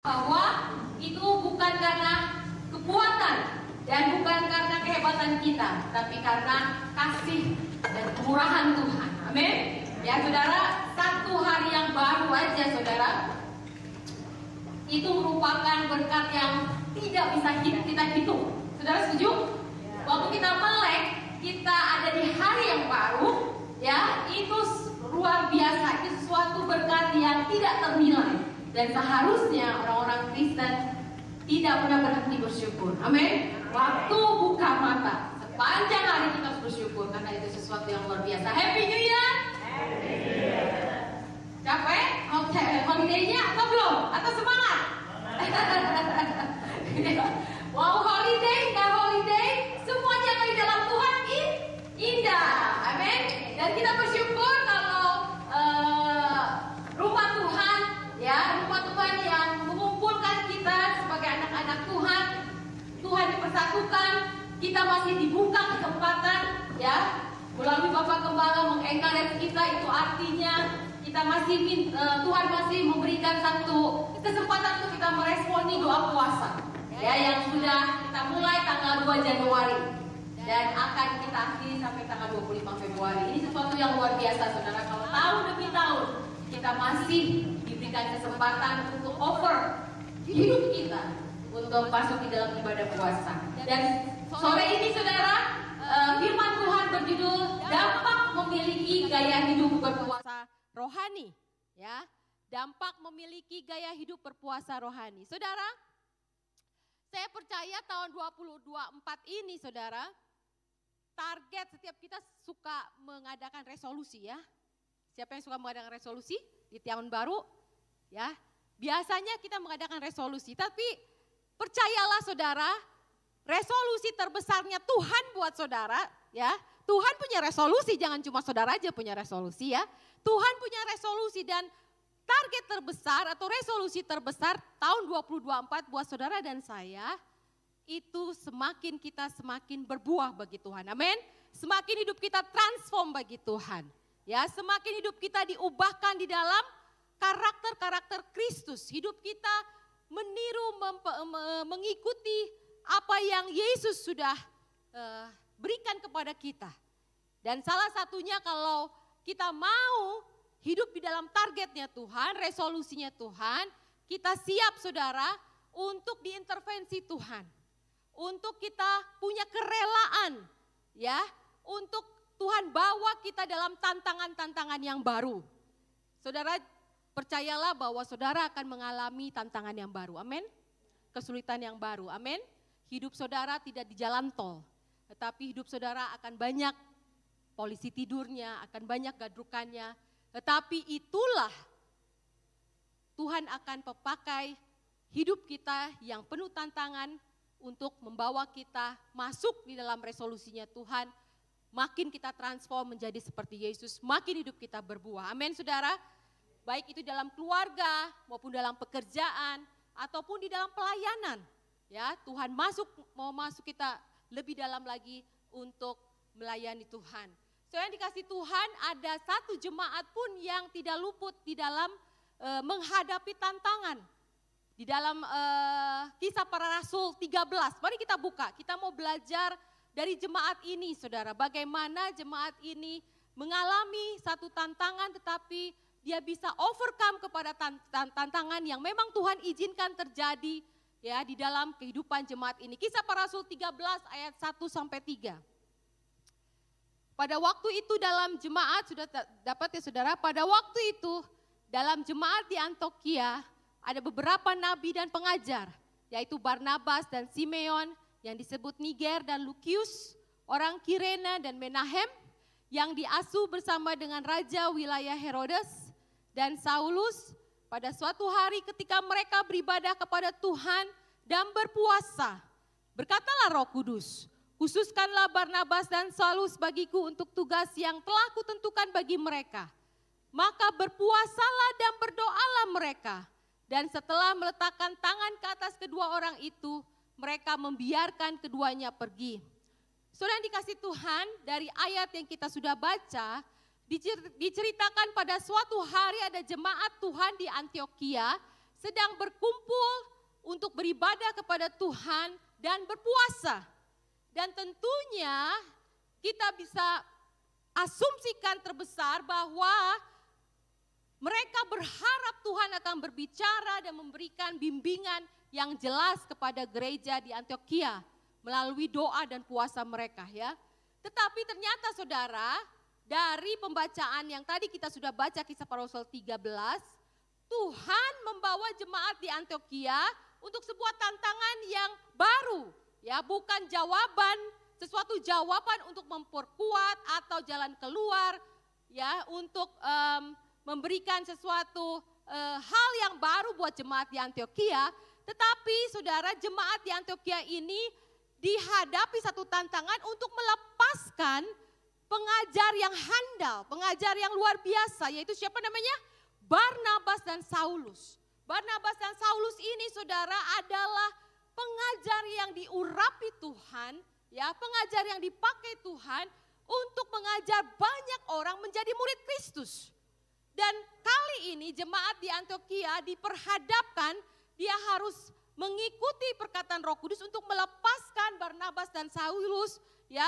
bahwa itu bukan karena kekuatan dan bukan karena kehebatan kita, tapi karena kasih dan kemurahan Tuhan. Amin. Ya saudara, satu hari yang baru aja saudara, itu merupakan berkat yang tidak bisa kita hitung. Saudara setuju? Waktu kita melek, kita ada di hari yang baru, ya itu luar biasa, itu suatu berkat yang tidak ternilai. Dan seharusnya orang-orang Kristen tidak pernah berhenti bersyukur. Amin. Waktu buka mata, sepanjang hari kita harus bersyukur karena itu sesuatu yang luar biasa. Happy New Year. Capek? Oke, holiday-nya atau belum? Atau semangat? Wow, holiday, nggak holiday, semuanya di dalam Tuhan indah. Amin. Dan kita bersyukur kalau rumah Tuhan, ya rumah Tuhan yang mengumpulkan kita sebagai anak-anak Tuhan, Tuhan dipersatukan, kita masih dibuka kesempatan, ya melalui Bapak Gembala mengencourage kita, itu artinya kita masih Tuhan masih memberikan satu kesempatan untuk kita meresponi doa puasa, ya yang sudah kita mulai tanggal 2 Januari dan akan kita akhiri sampai tanggal 25 Februari. Ini sesuatu yang luar biasa saudara, kalau tahun demi tahun kita masih diberikan kesempatan untuk offer hidup kita untuk masuk di dalam ibadah puasa. Dan sore ini saudara, firman Tuhan berjudul dampak memiliki gaya hidup berpuasa rohani, ya. Dampak memiliki gaya hidup berpuasa rohani. Saudara, saya percaya tahun 2024 ini saudara, target setiap kita suka mengadakan resolusi, ya. Siapa yang suka mengadakan resolusi di tahun baru? Ya, biasanya kita mengadakan resolusi, tapi percayalah saudara, resolusi terbesarnya Tuhan buat saudara, ya. Tuhan punya resolusi, jangan cuma saudara aja punya resolusi, ya. Tuhan punya resolusi dan target terbesar atau resolusi terbesar tahun 2024 buat saudara dan saya, itu semakin kita semakin berbuah bagi Tuhan. Amin. Semakin hidup kita transform bagi Tuhan. Ya, semakin hidup kita diubahkan di dalam karakter-karakter Kristus. Hidup kita meniru, mengikuti apa yang Yesus sudah berikan kepada kita. Dan salah satunya kalau kita mau hidup di dalam targetnya Tuhan, resolusinya Tuhan, kita siap saudara untuk diintervensi Tuhan. Untuk kita punya kerelaan, ya, untuk Tuhan bawa kita dalam tantangan-tantangan yang baru. Saudara, percayalah bahwa saudara akan mengalami tantangan yang baru, amin. Kesulitan yang baru, amin. Hidup saudara tidak di jalan tol, tetapi hidup saudara akan banyak polisi tidurnya, akan banyak gadrukannya. Tetapi itulah Tuhan akan pakai hidup kita yang penuh tantangan untuk membawa kita masuk di dalam resolusinya Tuhan. Makin kita transform menjadi seperti Yesus, makin hidup kita berbuah. Amin saudara. Baik itu dalam keluarga maupun dalam pekerjaan ataupun di dalam pelayanan. Ya, Tuhan mau masuk kita lebih dalam lagi untuk melayani Tuhan. Soalnya dikasih Tuhan, ada satu jemaat pun yang tidak luput di dalam menghadapi tantangan. Di dalam Kisah Para Rasul 13, mari kita buka, kita mau belajar dari jemaat ini saudara. Bagaimana jemaat ini mengalami satu tantangan tetapi dia bisa overcome kepada tantangan yang memang Tuhan izinkan terjadi, ya, di dalam kehidupan jemaat ini. Kisah Para Rasul 13 ayat 1-3. Pada waktu itu dalam jemaat, sudah dapat ya saudara, pada waktu itu dalam jemaat di Antioquia ada beberapa nabi dan pengajar, yaitu Barnabas dan Simeon yang disebut Niger dan Lukius, orang Kirene dan Menahem, yang diasuh bersama dengan raja wilayah Herodes dan Saulus. Pada suatu hari ketika mereka beribadah kepada Tuhan dan berpuasa, berkatalah Roh Kudus, khususkanlah Barnabas dan Saulus bagiku untuk tugas yang telah kutentukan bagi mereka. Maka berpuasalah dan berdoalah mereka. Dan setelah meletakkan tangan ke atas kedua orang itu, mereka membiarkan keduanya pergi. Saudara yang dikasih Tuhan, dari ayat yang kita sudah baca, diceritakan pada suatu hari ada jemaat Tuhan di Antioquia sedang berkumpul beribadah kepada Tuhan dan berpuasa. Dan tentunya kita bisa asumsikan terbesar bahwa mereka berharap Tuhan akan berbicara dan memberikan bimbingan yang jelas kepada gereja di Antioquia melalui doa dan puasa mereka ya. Tetapi ternyata saudara, dari pembacaan yang tadi kita sudah baca Kisah Para Rasul 13, Tuhan membawa jemaat di Antioquia untuk sebuah tantangan yang baru. Ya, bukan sesuatu jawaban untuk memperkuat atau jalan keluar ya, untuk memberikan sesuatu hal yang baru buat jemaat di Antioquia. Tetapi saudara, jemaat di Antioquia ini dihadapi satu tantangan untuk melepaskan pengajar yang handal, pengajar yang luar biasa, yaitu siapa namanya? Barnabas dan Saulus. Barnabas dan Saulus ini saudara adalah pengajar yang diurapi Tuhan, ya, pengajar yang dipakai Tuhan untuk mengajar banyak orang menjadi murid Kristus. Dan kali ini jemaat di Antioquia diperhadapkan, dia harus mengikuti perkataan Roh Kudus untuk melepaskan Barnabas dan Saulus, ya,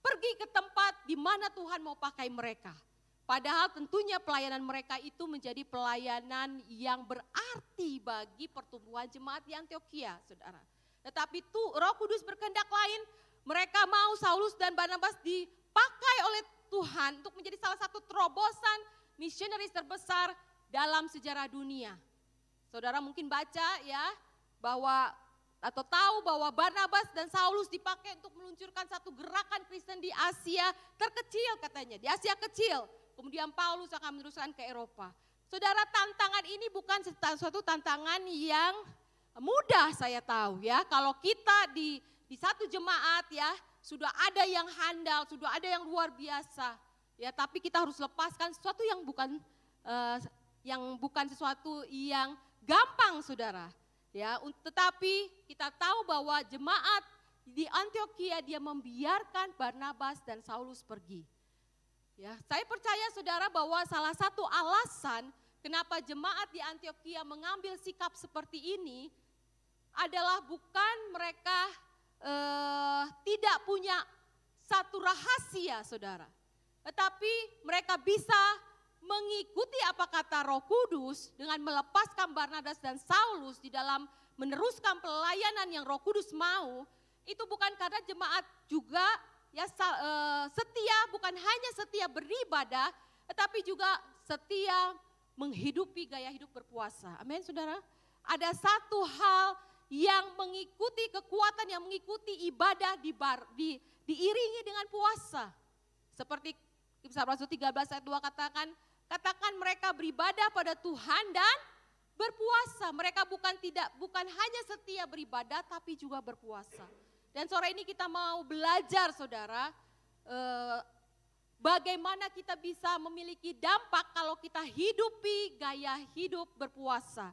pergi ke tempat di mana Tuhan mau pakai mereka. Padahal tentunya pelayanan mereka itu menjadi pelayanan yang berarti bagi pertumbuhan jemaat di Antioquia, saudara. Tetapi Roh Kudus berkehendak lain, mereka mau Saulus dan Barnabas dipakai oleh Tuhan untuk menjadi salah satu terobosan misionaris terbesar dalam sejarah dunia. Saudara mungkin baca ya, bahwa atau tahu bahwa Barnabas dan Saulus dipakai untuk meluncurkan satu gerakan Kristen di Asia terkecil katanya, di Asia kecil. Kemudian Paulus akan meneruskan ke Eropa. Saudara, tantangan ini bukan suatu tantangan yang mudah, saya tahu ya. Kalau kita di satu jemaat ya, sudah ada yang handal, sudah ada yang luar biasa. Ya, tapi kita harus lepaskan sesuatu yang bukan sesuatu yang gampang, saudara. Ya, tetapi kita tahu bahwa jemaat di Antioquia dia membiarkan Barnabas dan Saulus pergi. Ya, saya percaya saudara bahwa salah satu alasan kenapa jemaat di Antioquia mengambil sikap seperti ini adalah bukan mereka tidak punya satu rahasia, saudara. Tetapi mereka bisa mengikuti apa kata Roh Kudus dengan melepaskan Barnabas dan Saulus di dalam meneruskan pelayanan yang Roh Kudus mau. Itu bukan karena jemaat juga ya setia, bukan hanya setia beribadah, tetapi juga setia menghidupi gaya hidup berpuasa. Amin, saudara. Ada satu hal yang mengikuti kekuatan, yang mengikuti ibadah diiringi dengan puasa. Seperti Kisah Rasul 13 ayat 2 katakan mereka beribadah pada Tuhan dan berpuasa. Mereka bukan hanya setia beribadah tapi juga berpuasa. Dan sore ini kita mau belajar, saudara, bagaimana kita bisa memiliki dampak kalau kita hidupi gaya hidup berpuasa.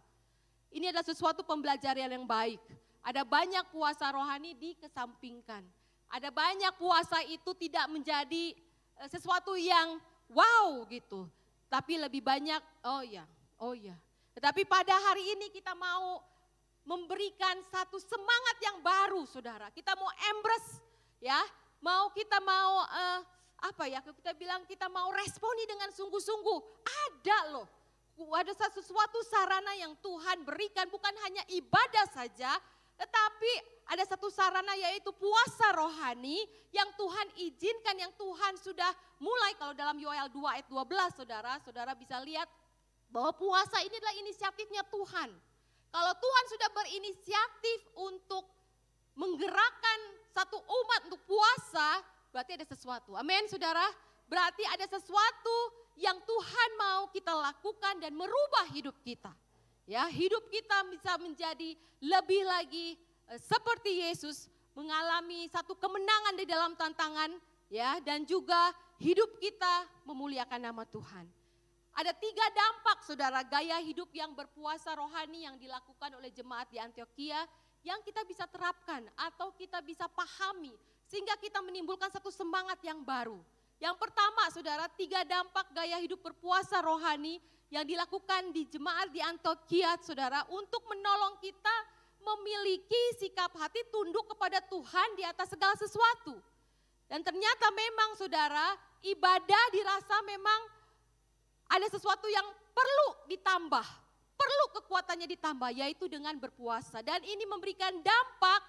Ini adalah sesuatu pembelajaran yang baik. Ada banyak puasa rohani dikesampingkan. Ada banyak puasa itu tidak menjadi sesuatu yang wow gitu. Tapi lebih banyak, oh ya. Tetapi pada hari ini kita mau memberikan satu semangat yang baru, saudara. Kita mau embrace, ya. Kita mau kita bilang kita mau responi dengan sungguh-sungguh. Ada loh, ada sesuatu sarana yang Tuhan berikan, bukan hanya ibadah saja, tetapi ada satu sarana yaitu puasa rohani yang Tuhan izinkan, yang Tuhan sudah mulai. Kalau dalam Yoel 2 ayat 12, saudara bisa lihat bahwa puasa ini adalah inisiatifnya Tuhan. Kalau Tuhan sudah berinisiatif untuk menggerakkan satu umat untuk puasa, berarti ada sesuatu. Amin, saudara. Berarti ada sesuatu yang Tuhan mau kita lakukan dan merubah hidup kita. Ya, hidup kita bisa menjadi lebih lagi seperti Yesus, mengalami satu kemenangan di dalam tantangan, ya, dan juga hidup kita memuliakan nama Tuhan. Ada 3 dampak, saudara, gaya hidup yang berpuasa rohani yang dilakukan oleh jemaat di Antioquia yang kita bisa terapkan atau kita bisa pahami sehingga kita menimbulkan satu semangat yang baru. Yang pertama, saudara, 3 dampak gaya hidup berpuasa rohani yang dilakukan di jemaat di Antioquia, saudara, untuk menolong kita memiliki sikap hati tunduk kepada Tuhan di atas segala sesuatu. Dan ternyata memang saudara, ibadah dirasa memang ada sesuatu yang perlu ditambah, perlu kekuatannya ditambah, yaitu dengan berpuasa. Dan ini memberikan dampak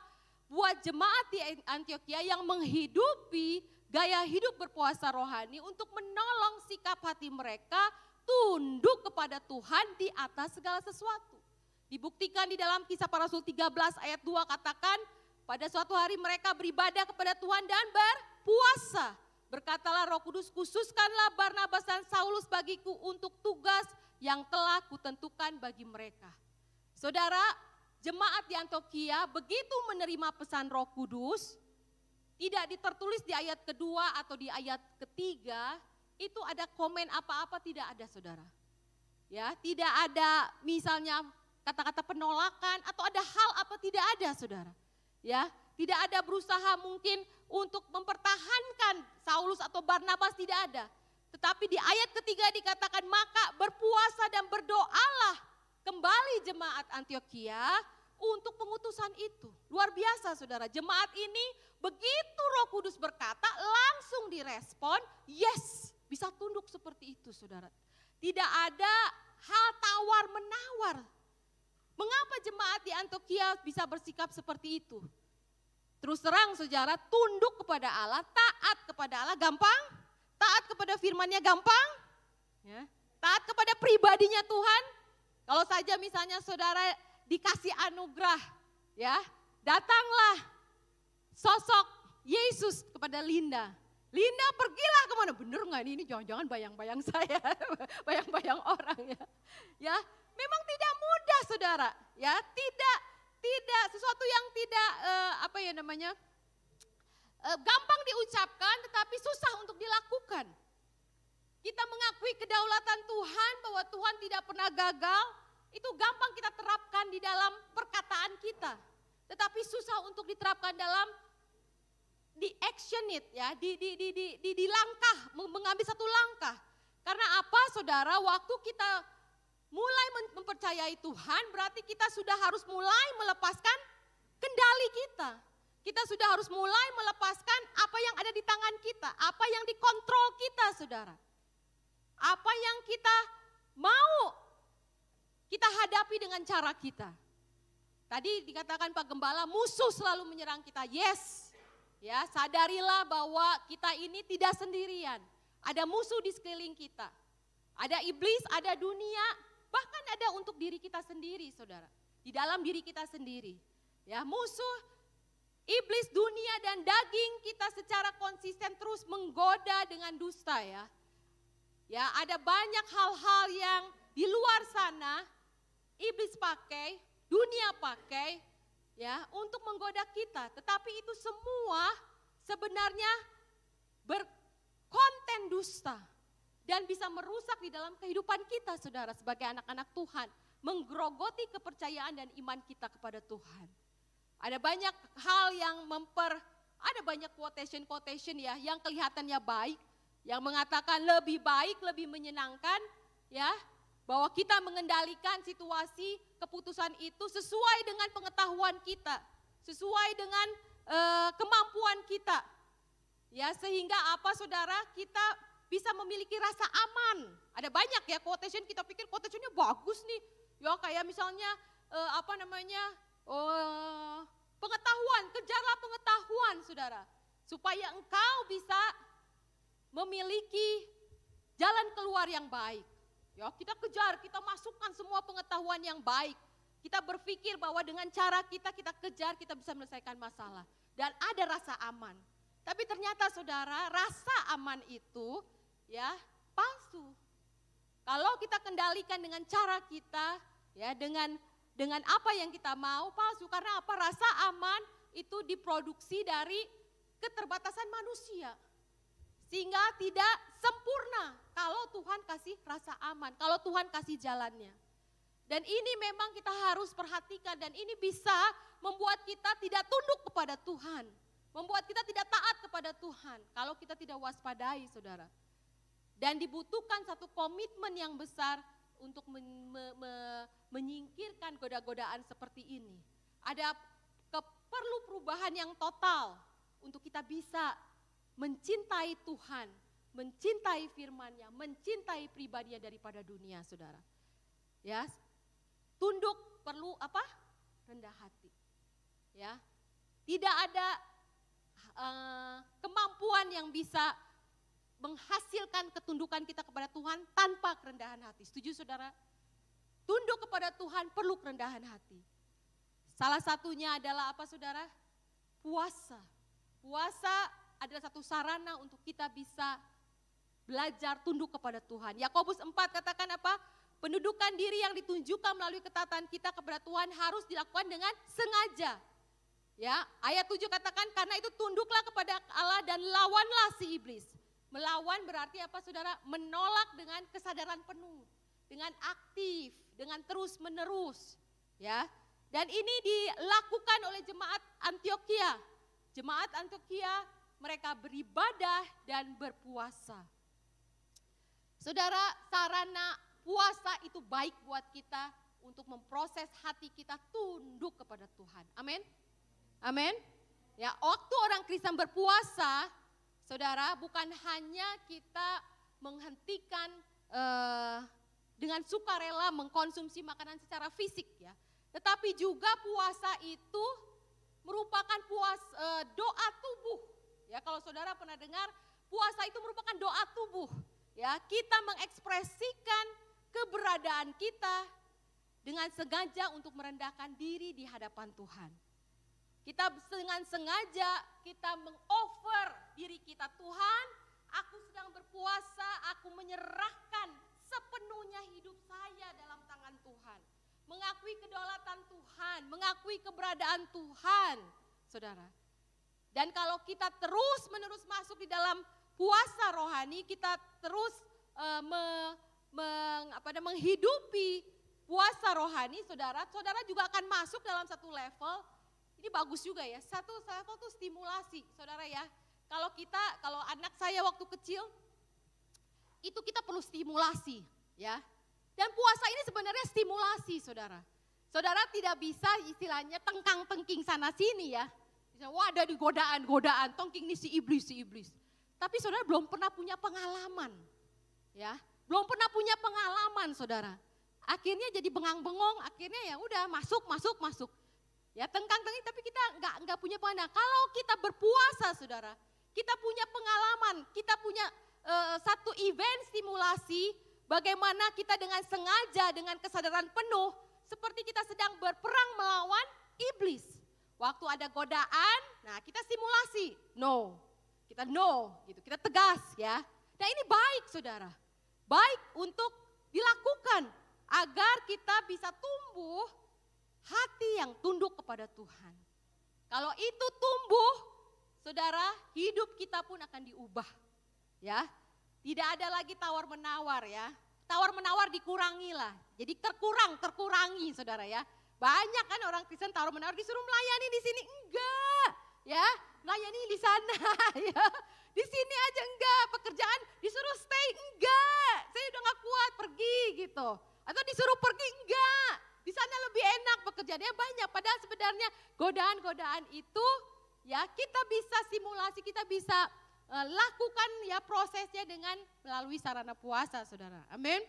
buat jemaat di Antioquia yang menghidupi gaya hidup berpuasa rohani untuk menolong sikap hati mereka tunduk kepada Tuhan di atas segala sesuatu. Dibuktikan di dalam Kisah Para Rasul 13 ayat 2 katakan, pada suatu hari mereka beribadah kepada Tuhan dan berpuasa. Berkatalah Roh Kudus, khususkanlah Barnabas dan Saulus bagiku untuk tugas yang telah kutentukan bagi mereka. Saudara, jemaat di Antioquia begitu menerima pesan Roh Kudus, tidak tertulis di ayat kedua atau di ayat ketiga, itu ada komen apa-apa, tidak ada saudara. Ya, tidak ada misalnya kata-kata penolakan atau ada hal apa, tidak ada saudara. Ya, tidak ada berusaha mungkin untuk mempertahankan Saulus atau Barnabas, tidak ada. Tetapi di ayat ketiga dikatakan, maka berpuasa dan berdoalah kembali jemaat Antioquia untuk pengutusan itu. Luar biasa saudara, jemaat ini begitu Roh Kudus berkata langsung direspon, yes, bisa tunduk seperti itu saudara. Tidak ada hal tawar menawar. Mengapa jemaat di Antioquia bisa bersikap seperti itu? Terus terang saudara, tunduk kepada Allah, taat kepada Allah gampang, taat kepada firman-Nya gampang, ya. Taat kepada pribadinya Tuhan. Kalau saja misalnya saudara dikasih anugerah, ya, datanglah sosok Yesus kepada Linda. Linda pergilah kemana? Bener nggak ini jangan-jangan bayang-bayang saya, bayang-bayang orang ya. Ya, memang tidak mudah saudara, ya, tidak sesuatu yang tidak gampang diucapkan, tetapi susah untuk dilakukan. Kita mengakui kedaulatan Tuhan, bahwa Tuhan tidak pernah gagal, itu gampang kita terapkan di dalam perkataan kita. Tetapi susah untuk diterapkan dalam di action it ya, di langkah, mengambil satu langkah. Karena apa saudara, waktu kita mulai mempercayai Tuhan, berarti kita sudah harus mulai melepaskan kendali kita. Kita sudah harus mulai melepaskan apa yang ada di tangan kita, apa yang dikontrol kita saudara. Apa yang kita mau kita hadapi dengan cara kita. Tadi dikatakan Pak Gembala, musuh selalu menyerang kita, yes. Ya, sadarilah bahwa kita ini tidak sendirian. Ada musuh di sekeliling kita. Ada iblis, ada dunia, bahkan ada untuk diri kita sendiri, saudara. Di dalam diri kita sendiri. Ya, musuh, iblis, dunia dan daging kita secara konsisten terus menggoda dengan dusta ya. Ya, ada banyak hal-hal yang di luar sana iblis pakai, dunia pakai ya untuk menggoda kita. Tetapi itu semua sebenarnya berkonten dusta dan bisa merusak di dalam kehidupan kita saudara sebagai anak-anak Tuhan, menggerogoti kepercayaan dan iman kita kepada Tuhan. Ada banyak hal yang ada banyak quotation ya yang kelihatannya baik, yang mengatakan lebih baik, lebih menyenangkan ya, bahwa kita mengendalikan situasi keputusan itu sesuai dengan pengetahuan kita, sesuai dengan kemampuan kita. Ya, sehingga apa saudara, kita bisa memiliki rasa aman. Ada banyak ya quotation, kita pikir quotationnya bagus nih. Ya kayak misalnya pengetahuan, kejarlah pengetahuan saudara. Supaya engkau bisa memiliki jalan keluar yang baik. Ya, kita kejar, kita masukkan semua pengetahuan yang baik. Kita berpikir bahwa dengan cara kita kejar, kita bisa menyelesaikan masalah. Dan ada rasa aman. Tapi ternyata saudara, rasa aman itu ya palsu. Kalau kita kendalikan dengan cara kita, ya dengan apa yang kita mau, palsu. Karena apa? Rasa aman itu diproduksi dari keterbatasan manusia. Sehingga tidak sempurna kalau Tuhan kasih rasa aman, kalau Tuhan kasih jalannya. Dan ini memang kita harus perhatikan dan ini bisa membuat kita tidak tunduk kepada Tuhan. Membuat kita tidak taat kepada Tuhan kalau kita tidak waspadai saudara. Dan dibutuhkan satu komitmen yang besar untuk menyingkirkan goda-godaan seperti ini. Ada perlu perubahan yang total untuk kita bisa mencintai Tuhan, mencintai firman-Nya, mencintai pribadinya daripada dunia, saudara. Ya, tunduk perlu apa? Rendah hati. Ya, tidak ada kemampuan yang bisa menghasilkan ketundukan kita kepada Tuhan tanpa kerendahan hati. Setuju saudara? Tunduk kepada Tuhan perlu kerendahan hati. Salah satunya adalah apa saudara? Puasa. Puasa adalah satu sarana untuk kita bisa belajar tunduk kepada Tuhan. Yakobus 4 katakan apa? Pendudukan diri yang ditunjukkan melalui ketaatan kita kepada Tuhan harus dilakukan dengan sengaja. Ya, ayat 7 katakan karena itu tunduklah kepada Allah dan lawanlah si iblis. Melawan berarti apa saudara? Menolak dengan kesadaran penuh, dengan aktif, dengan terus menerus. Ya, dan ini dilakukan oleh jemaat Antioquia. Jemaat Antioquia mereka beribadah dan berpuasa. Saudara, sarana puasa itu baik buat kita untuk memproses hati kita tunduk kepada Tuhan. Amin. Amin. Ya, waktu orang Kristen berpuasa, saudara, bukan hanya kita menghentikan dengan sukarela mengkonsumsi makanan secara fisik ya, tetapi juga puasa itu merupakan doa tubuh. Ya, kalau saudara pernah dengar, puasa itu merupakan doa tubuh. Ya, kita mengekspresikan keberadaan kita dengan sengaja untuk merendahkan diri di hadapan Tuhan. Kita dengan sengaja kita meng-offer diri kita, Tuhan, aku sedang berpuasa, aku menyerahkan sepenuhnya hidup saya dalam tangan Tuhan. Mengakui kedaulatan Tuhan, mengakui keberadaan Tuhan, saudara. Dan kalau kita terus-menerus masuk di dalam puasa rohani, kita terus menghidupi puasa rohani, saudara juga akan masuk dalam satu level. Ini bagus juga ya, satu level itu stimulasi, saudara ya. Kalau anak saya waktu kecil, itu kita perlu stimulasi ya. Dan puasa ini sebenarnya stimulasi, saudara. Saudara tidak bisa istilahnya tengkang-tengking sana sini ya. Wah, ada di godaan, tengking nih si iblis. Tapi saudara belum pernah punya pengalaman ya. Belum pernah punya pengalaman, saudara. Akhirnya jadi bengang-bengong, akhirnya ya udah masuk. Ya tengkang-tengking tapi kita enggak punya pengalaman. Kalau kita berpuasa saudara, kita punya pengalaman, kita punya satu event stimulasi bagaimana kita dengan sengaja, dengan kesadaran penuh seperti kita sedang berperang melawan iblis. Waktu ada godaan, nah kita stimulasi, kita gitu, kita tegas ya. Nah ini baik saudara, baik untuk dilakukan agar kita bisa tumbuh hati yang tunduk kepada Tuhan. Kalau itu tumbuh, saudara, hidup kita pun akan diubah. Ya, tidak ada lagi tawar-menawar ya. Tawar-menawar dikurangilah. Jadi terkurangi saudara ya. Banyak kan orang Kristen tawar-menawar disuruh melayani di sini, enggak. Ya, melayani di sana ya. Di sini aja enggak, pekerjaan disuruh stay, enggak. Saya udah gak kuat, pergi gitu. Atau disuruh pergi, enggak. Di sana lebih enak, pekerjaannya banyak. Padahal sebenarnya godaan-godaan itu ya kita bisa simulasi, kita bisa lakukan ya prosesnya dengan melalui sarana puasa, saudara. Amin.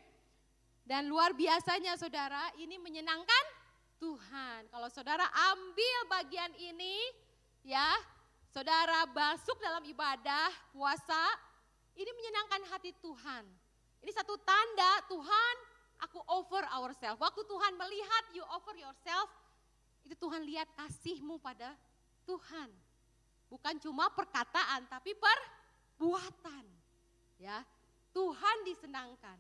Dan luar biasanya saudara, ini menyenangkan Tuhan. Kalau saudara ambil bagian ini ya, saudara masuk dalam ibadah puasa, ini menyenangkan hati Tuhan. Ini satu tanda Tuhan, aku offer ourselves. Waktu Tuhan melihat you offer yourself, itu Tuhan lihat kasihmu pada Tuhan. Bukan cuma perkataan, tapi perbuatan. Ya, Tuhan disenangkan.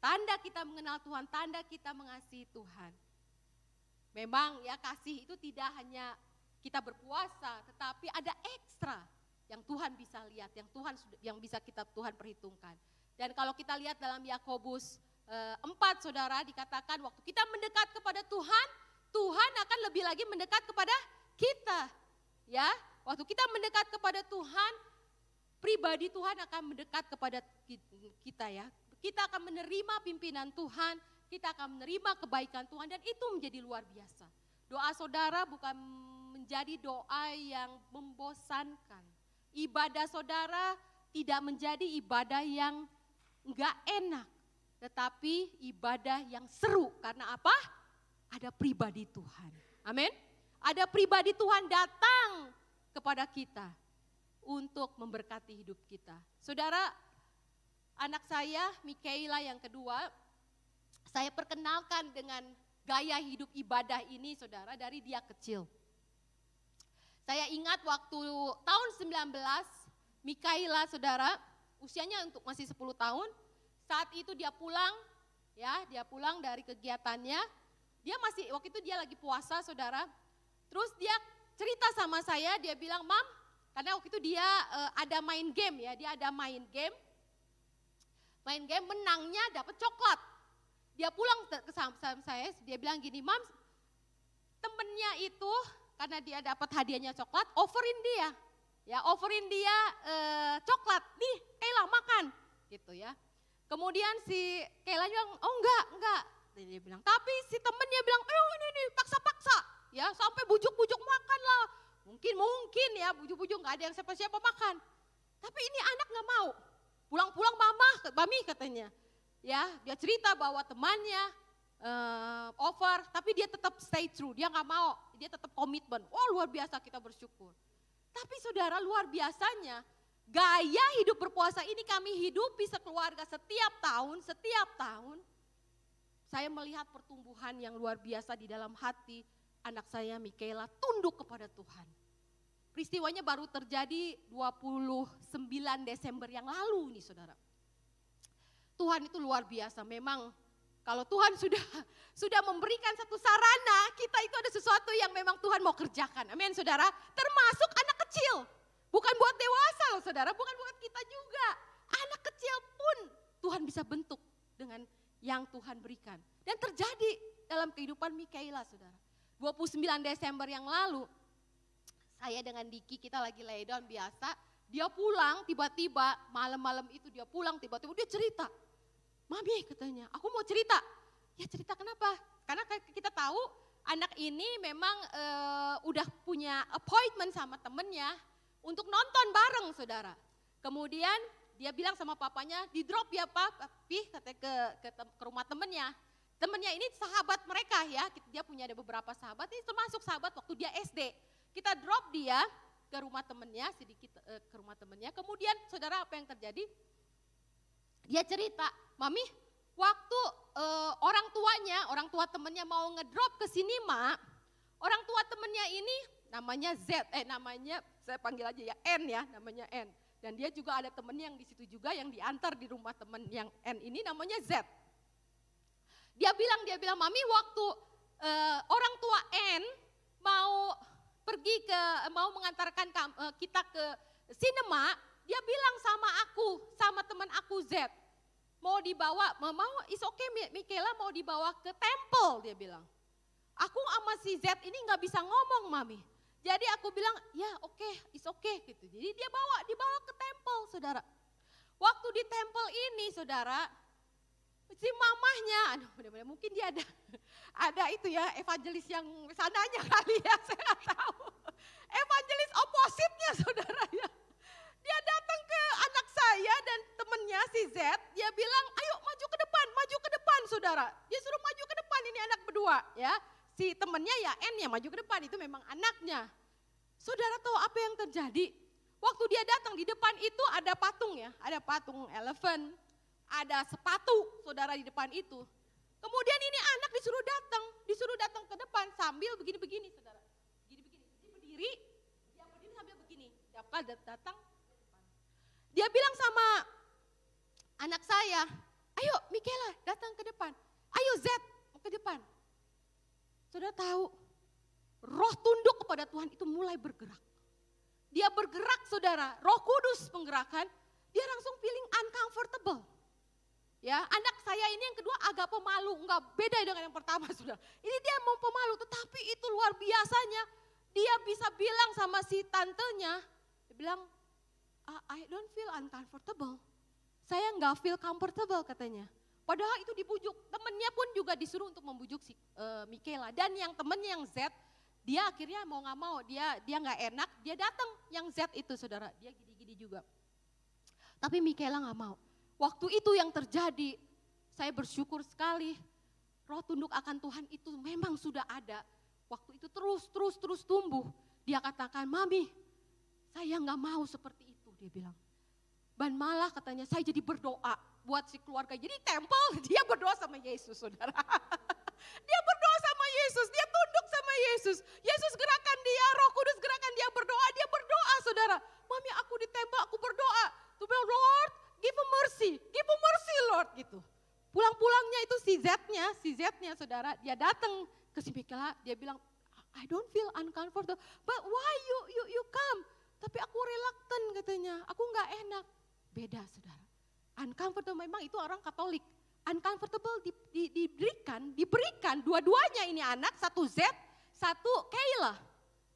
Tanda kita mengenal Tuhan, tanda kita mengasihi Tuhan. Memang ya kasih itu tidak hanya kita berpuasa, tetapi ada ekstra yang Tuhan bisa lihat, yang bisa Tuhan perhitungkan. Dan kalau kita lihat dalam Yakobus 4 saudara dikatakan waktu kita mendekat kepada Tuhan, Tuhan akan lebih lagi mendekat kepada kita. Ya, waktu kita mendekat kepada Tuhan, pribadi Tuhan akan mendekat kepada kita ya. Kita akan menerima pimpinan Tuhan, kita akan menerima kebaikan Tuhan dan itu menjadi luar biasa. Doa saudara bukan menjadi doa yang membosankan. Ibadah saudara tidak menjadi ibadah yang enggak enak, tetapi ibadah yang seru. Karena apa? Ada pribadi Tuhan. Amin. Ada pribadi Tuhan datang kepada kita untuk memberkati hidup kita. Saudara, anak saya Mikaela yang kedua, saya perkenalkan dengan gaya hidup ibadah ini saudara dari dia kecil. Saya ingat waktu tahun 19, Mikaela saudara, usianya untuk masih 10 tahun, saat itu dia pulang, ya, dia pulang dari kegiatannya, dia masih, waktu itu dia lagi puasa saudara, terus dia cerita sama saya, dia bilang, Mam, karena waktu itu dia ada main game ya, dia ada main game menangnya dapat coklat. Dia pulang ke sama saya, dia bilang gini, Mam, temennya itu karena dia dapat hadiahnya coklat, offerin dia coklat, nih Kayla makan, gitu ya. Kemudian si Kayla bilang, oh enggak. Dia bilang, tapi si temennya bilang, ini paksa-paksa, ya sampai bujuk-bujuk makan lah. Mungkin ya bujuk-bujuk nggak ada yang siapa-siapa makan. Tapi ini anak nggak mau. Pulang-pulang Mami katanya. Ya, dia cerita bahwa temannya over, tapi dia tetap stay true, dia nggak mau, dia tetap komitmen. Oh luar biasa, kita bersyukur. Tapi saudara, luar biasanya gaya hidup berpuasa ini kami hidupi sekeluarga setiap tahun. Saya melihat pertumbuhan yang luar biasa di dalam hati anak saya Mikaela tunduk kepada Tuhan. Peristiwanya baru terjadi 29 Desember yang lalu nih saudara. Tuhan itu luar biasa, memang kalau Tuhan sudah memberikan satu sarana, kita itu ada sesuatu yang memang Tuhan mau kerjakan. Amin saudara, termasuk anak kecil. Bukan buat dewasa loh saudara, bukan buat kita juga. Anak kecil pun Tuhan bisa bentuk dengan yang Tuhan berikan. Dan terjadi dalam kehidupan Mikaela saudara. 29 Desember yang lalu, saya dengan Diki kita lagi lay down biasa. Dia pulang tiba-tiba, malam-malam itu dia pulang tiba-tiba dia cerita. Mami katanya, aku mau cerita. Ya cerita kenapa? Karena kita tahu anak ini memang udah punya appointment sama temennya untuk nonton bareng saudara. Kemudian dia bilang sama papanya, di drop ya papi, katanya ke rumah temennya. Temennya ini sahabat mereka ya, dia punya ada beberapa sahabat, ini termasuk sahabat waktu dia SD. Kita drop dia ke rumah temennya, sedikit ke rumah temennya. Kemudian saudara apa yang terjadi? Dia cerita, Mami waktu orang tua temennya mau ngedrop ke sinema, orang tua temennya ini namanya saya panggil aja ya N ya, namanya N. Dan dia juga ada temennya yang di situ juga yang diantar di rumah temen yang N ini namanya Z. Dia bilang Mami waktu orang tua N mau mengantarkan kita ke sinema, dia bilang sama teman aku Z, mau is okay Mikaela mau dibawa ke temple, dia bilang. Aku sama si Z ini nggak bisa ngomong Mami. Jadi aku bilang ya oke, is okay gitu. Jadi dia dibawa ke temple saudara. Waktu di temple ini saudara, si mamahnya, aduh benar-benar mungkin dia ada itu ya evangelis yang sananya kali ya, saya nggak tahu. Evangelis opositnya saudara ya. Dia datang ke anak saya dan temennya si Z, dia bilang ayo maju ke depan saudara. Dia suruh maju ke depan, ini anak berdua ya. Si temennya ya N yang maju ke depan, itu memang anaknya. Saudara tahu apa yang terjadi? Waktu dia datang di depan itu ada patung ya, ada patung elephant. Ada sepatu saudara di depan itu. Kemudian ini anak disuruh datang ke depan sambil begini-begini saudara. Begini-begini, dia berdiri sambil begini. Datang ke depan. Dia bilang sama anak saya, ayo Mikaela datang ke depan. Ayo Z ke depan. Saudara tahu, roh tunduk kepada Tuhan itu mulai bergerak. Dia bergerak saudara, Roh Kudus menggerakkan, dia langsung feeling uncomfortable. Ya, anak saya ini yang kedua agak pemalu, enggak beda dengan yang pertama saudara. Ini dia mau pemalu, tetapi itu luar biasanya. Dia bisa bilang sama si tantenya, dia bilang, I don't feel uncomfortable. Saya enggak feel comfortable katanya. Padahal itu dibujuk, temennya pun juga disuruh untuk membujuk si Michaela. Dan yang temennya yang Z, dia akhirnya mau gak mau, dia gak enak, dia datang yang Z itu saudara, dia gini-gini juga. Tapi Michaela gak mau. Waktu itu yang terjadi, saya bersyukur sekali, roh tunduk akan Tuhan itu memang sudah ada. Waktu itu terus tumbuh. Dia katakan, Mami, saya gak mau seperti itu, dia bilang. Dan malah katanya saya jadi berdoa buat si keluarga. Jadi tempel dia berdoa sama Yesus saudara. Dia berdoa sama Yesus, dia tunduk sama Yesus. Yesus gerakan dia, Roh Kudus gerakan dia berdoa saudara. Mami aku di tempel aku berdoa. To be Lord give a mercy Lord gitu. Pulang-pulangnya itu si Z-nya saudara. Dia datang ke si Michaela, dia bilang I don't feel uncomfortable. But why you come? Tapi aku reluctant katanya, aku gak enak. Beda saudara, uncomfortable memang itu orang Katolik. Uncomfortable diberikan dua-duanya ini anak, satu Z, satu Kayla.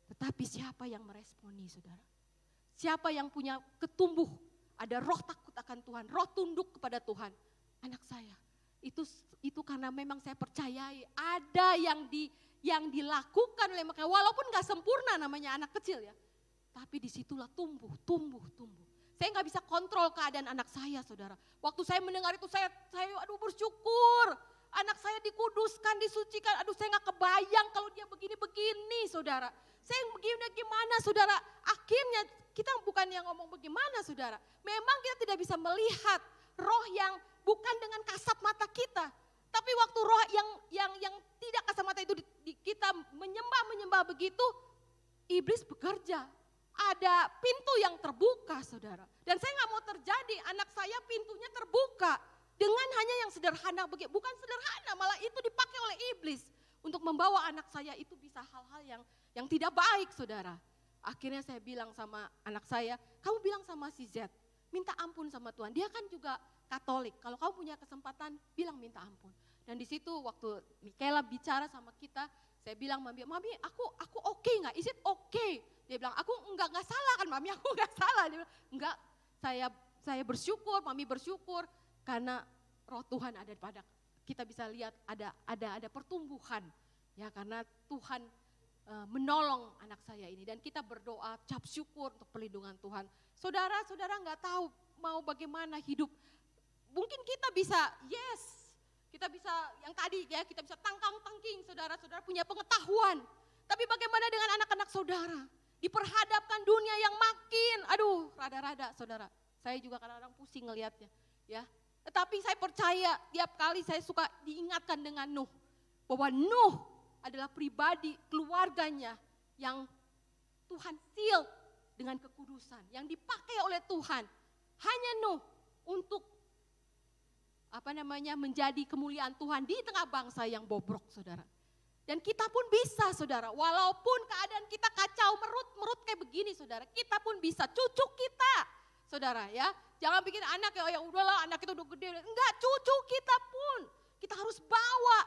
Tetapi siapa yang meresponi saudara? Siapa yang punya ketumbuh, ada roh takut akan Tuhan, roh tunduk kepada Tuhan. Anak saya, itu karena memang saya percayai ada yang dilakukan oleh mereka. Walaupun gak sempurna namanya anak kecil ya. Tapi disitulah tumbuh. Saya nggak bisa kontrol keadaan anak saya saudara. Waktu saya mendengar itu saya bersyukur. Anak saya dikuduskan, disucikan. Saya nggak kebayang kalau dia begini-begini saudara. Saya begini gimana saudara. Akhirnya kita bukan yang ngomong bagaimana saudara. Memang kita tidak bisa melihat roh yang bukan dengan kasat mata kita. Tapi waktu roh yang tidak kasat mata itu kita menyembah begitu. Iblis bekerja. Ada pintu yang terbuka saudara. Dan saya gak mau terjadi anak saya pintunya terbuka. Dengan hanya yang sederhana, bukan sederhana malah itu dipakai oleh iblis. Untuk membawa anak saya itu bisa hal-hal yang tidak baik saudara. Akhirnya saya bilang sama anak saya, kamu bilang sama si Z, minta ampun sama Tuhan. Dia kan juga Katolik, kalau kamu punya kesempatan bilang minta ampun. Dan di situ waktu Michaela bicara sama kita, saya bilang Mami aku oke gak? Is it okay? Dia bilang, aku enggak salah kan Mami, aku enggak salah. Dia bilang, enggak, saya bersyukur, Mami bersyukur. Karena roh Tuhan ada pada kita bisa lihat ada pertumbuhan. Ya karena Tuhan menolong anak saya ini. Dan kita berdoa, cap syukur untuk perlindungan Tuhan. Saudara enggak tahu mau bagaimana hidup. Mungkin kita bisa, kita bisa yang tadi ya, kita bisa tangking, saudara-saudara punya pengetahuan. Tapi bagaimana dengan anak-anak saudara? Diperhadapkan dunia yang makin, rada-rada saudara. Saya juga kadang-kadang pusing ngelihatnya ya. Tetapi saya percaya tiap kali saya suka diingatkan dengan Nuh. Bahwa Nuh adalah pribadi keluarganya yang Tuhan seal dengan kekudusan. Yang dipakai oleh Tuhan. Hanya Nuh untuk menjadi kemuliaan Tuhan di tengah bangsa yang bobrok saudara. Dan kita pun bisa saudara, walaupun keadaan kita kacau merut kayak begini saudara, kita pun bisa, cucu kita saudara ya. Jangan bikin anak ya udahlah anak itu udah gede, enggak, cucu kita pun kita harus bawa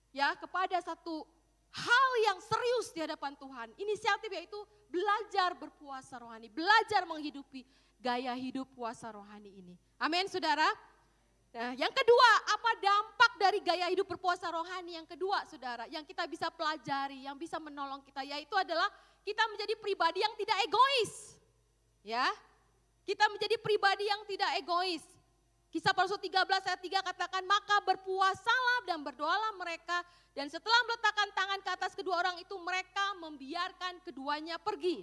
ya kepada satu hal yang serius di hadapan Tuhan. Inisiatif yaitu belajar berpuasa rohani, belajar menghidupi gaya hidup puasa rohani ini. Amin saudara. Nah, yang kedua, apa dampak dari gaya hidup berpuasa rohani? Yang kedua, saudara, yang kita bisa pelajari, yang bisa menolong kita, yaitu adalah kita menjadi pribadi yang tidak egois. Ya, kita menjadi pribadi yang tidak egois. Kisah para Rasul 13 ayat 3 katakan, maka berpuasalah dan berdoalah mereka, dan setelah meletakkan tangan ke atas kedua orang itu, mereka membiarkan keduanya pergi.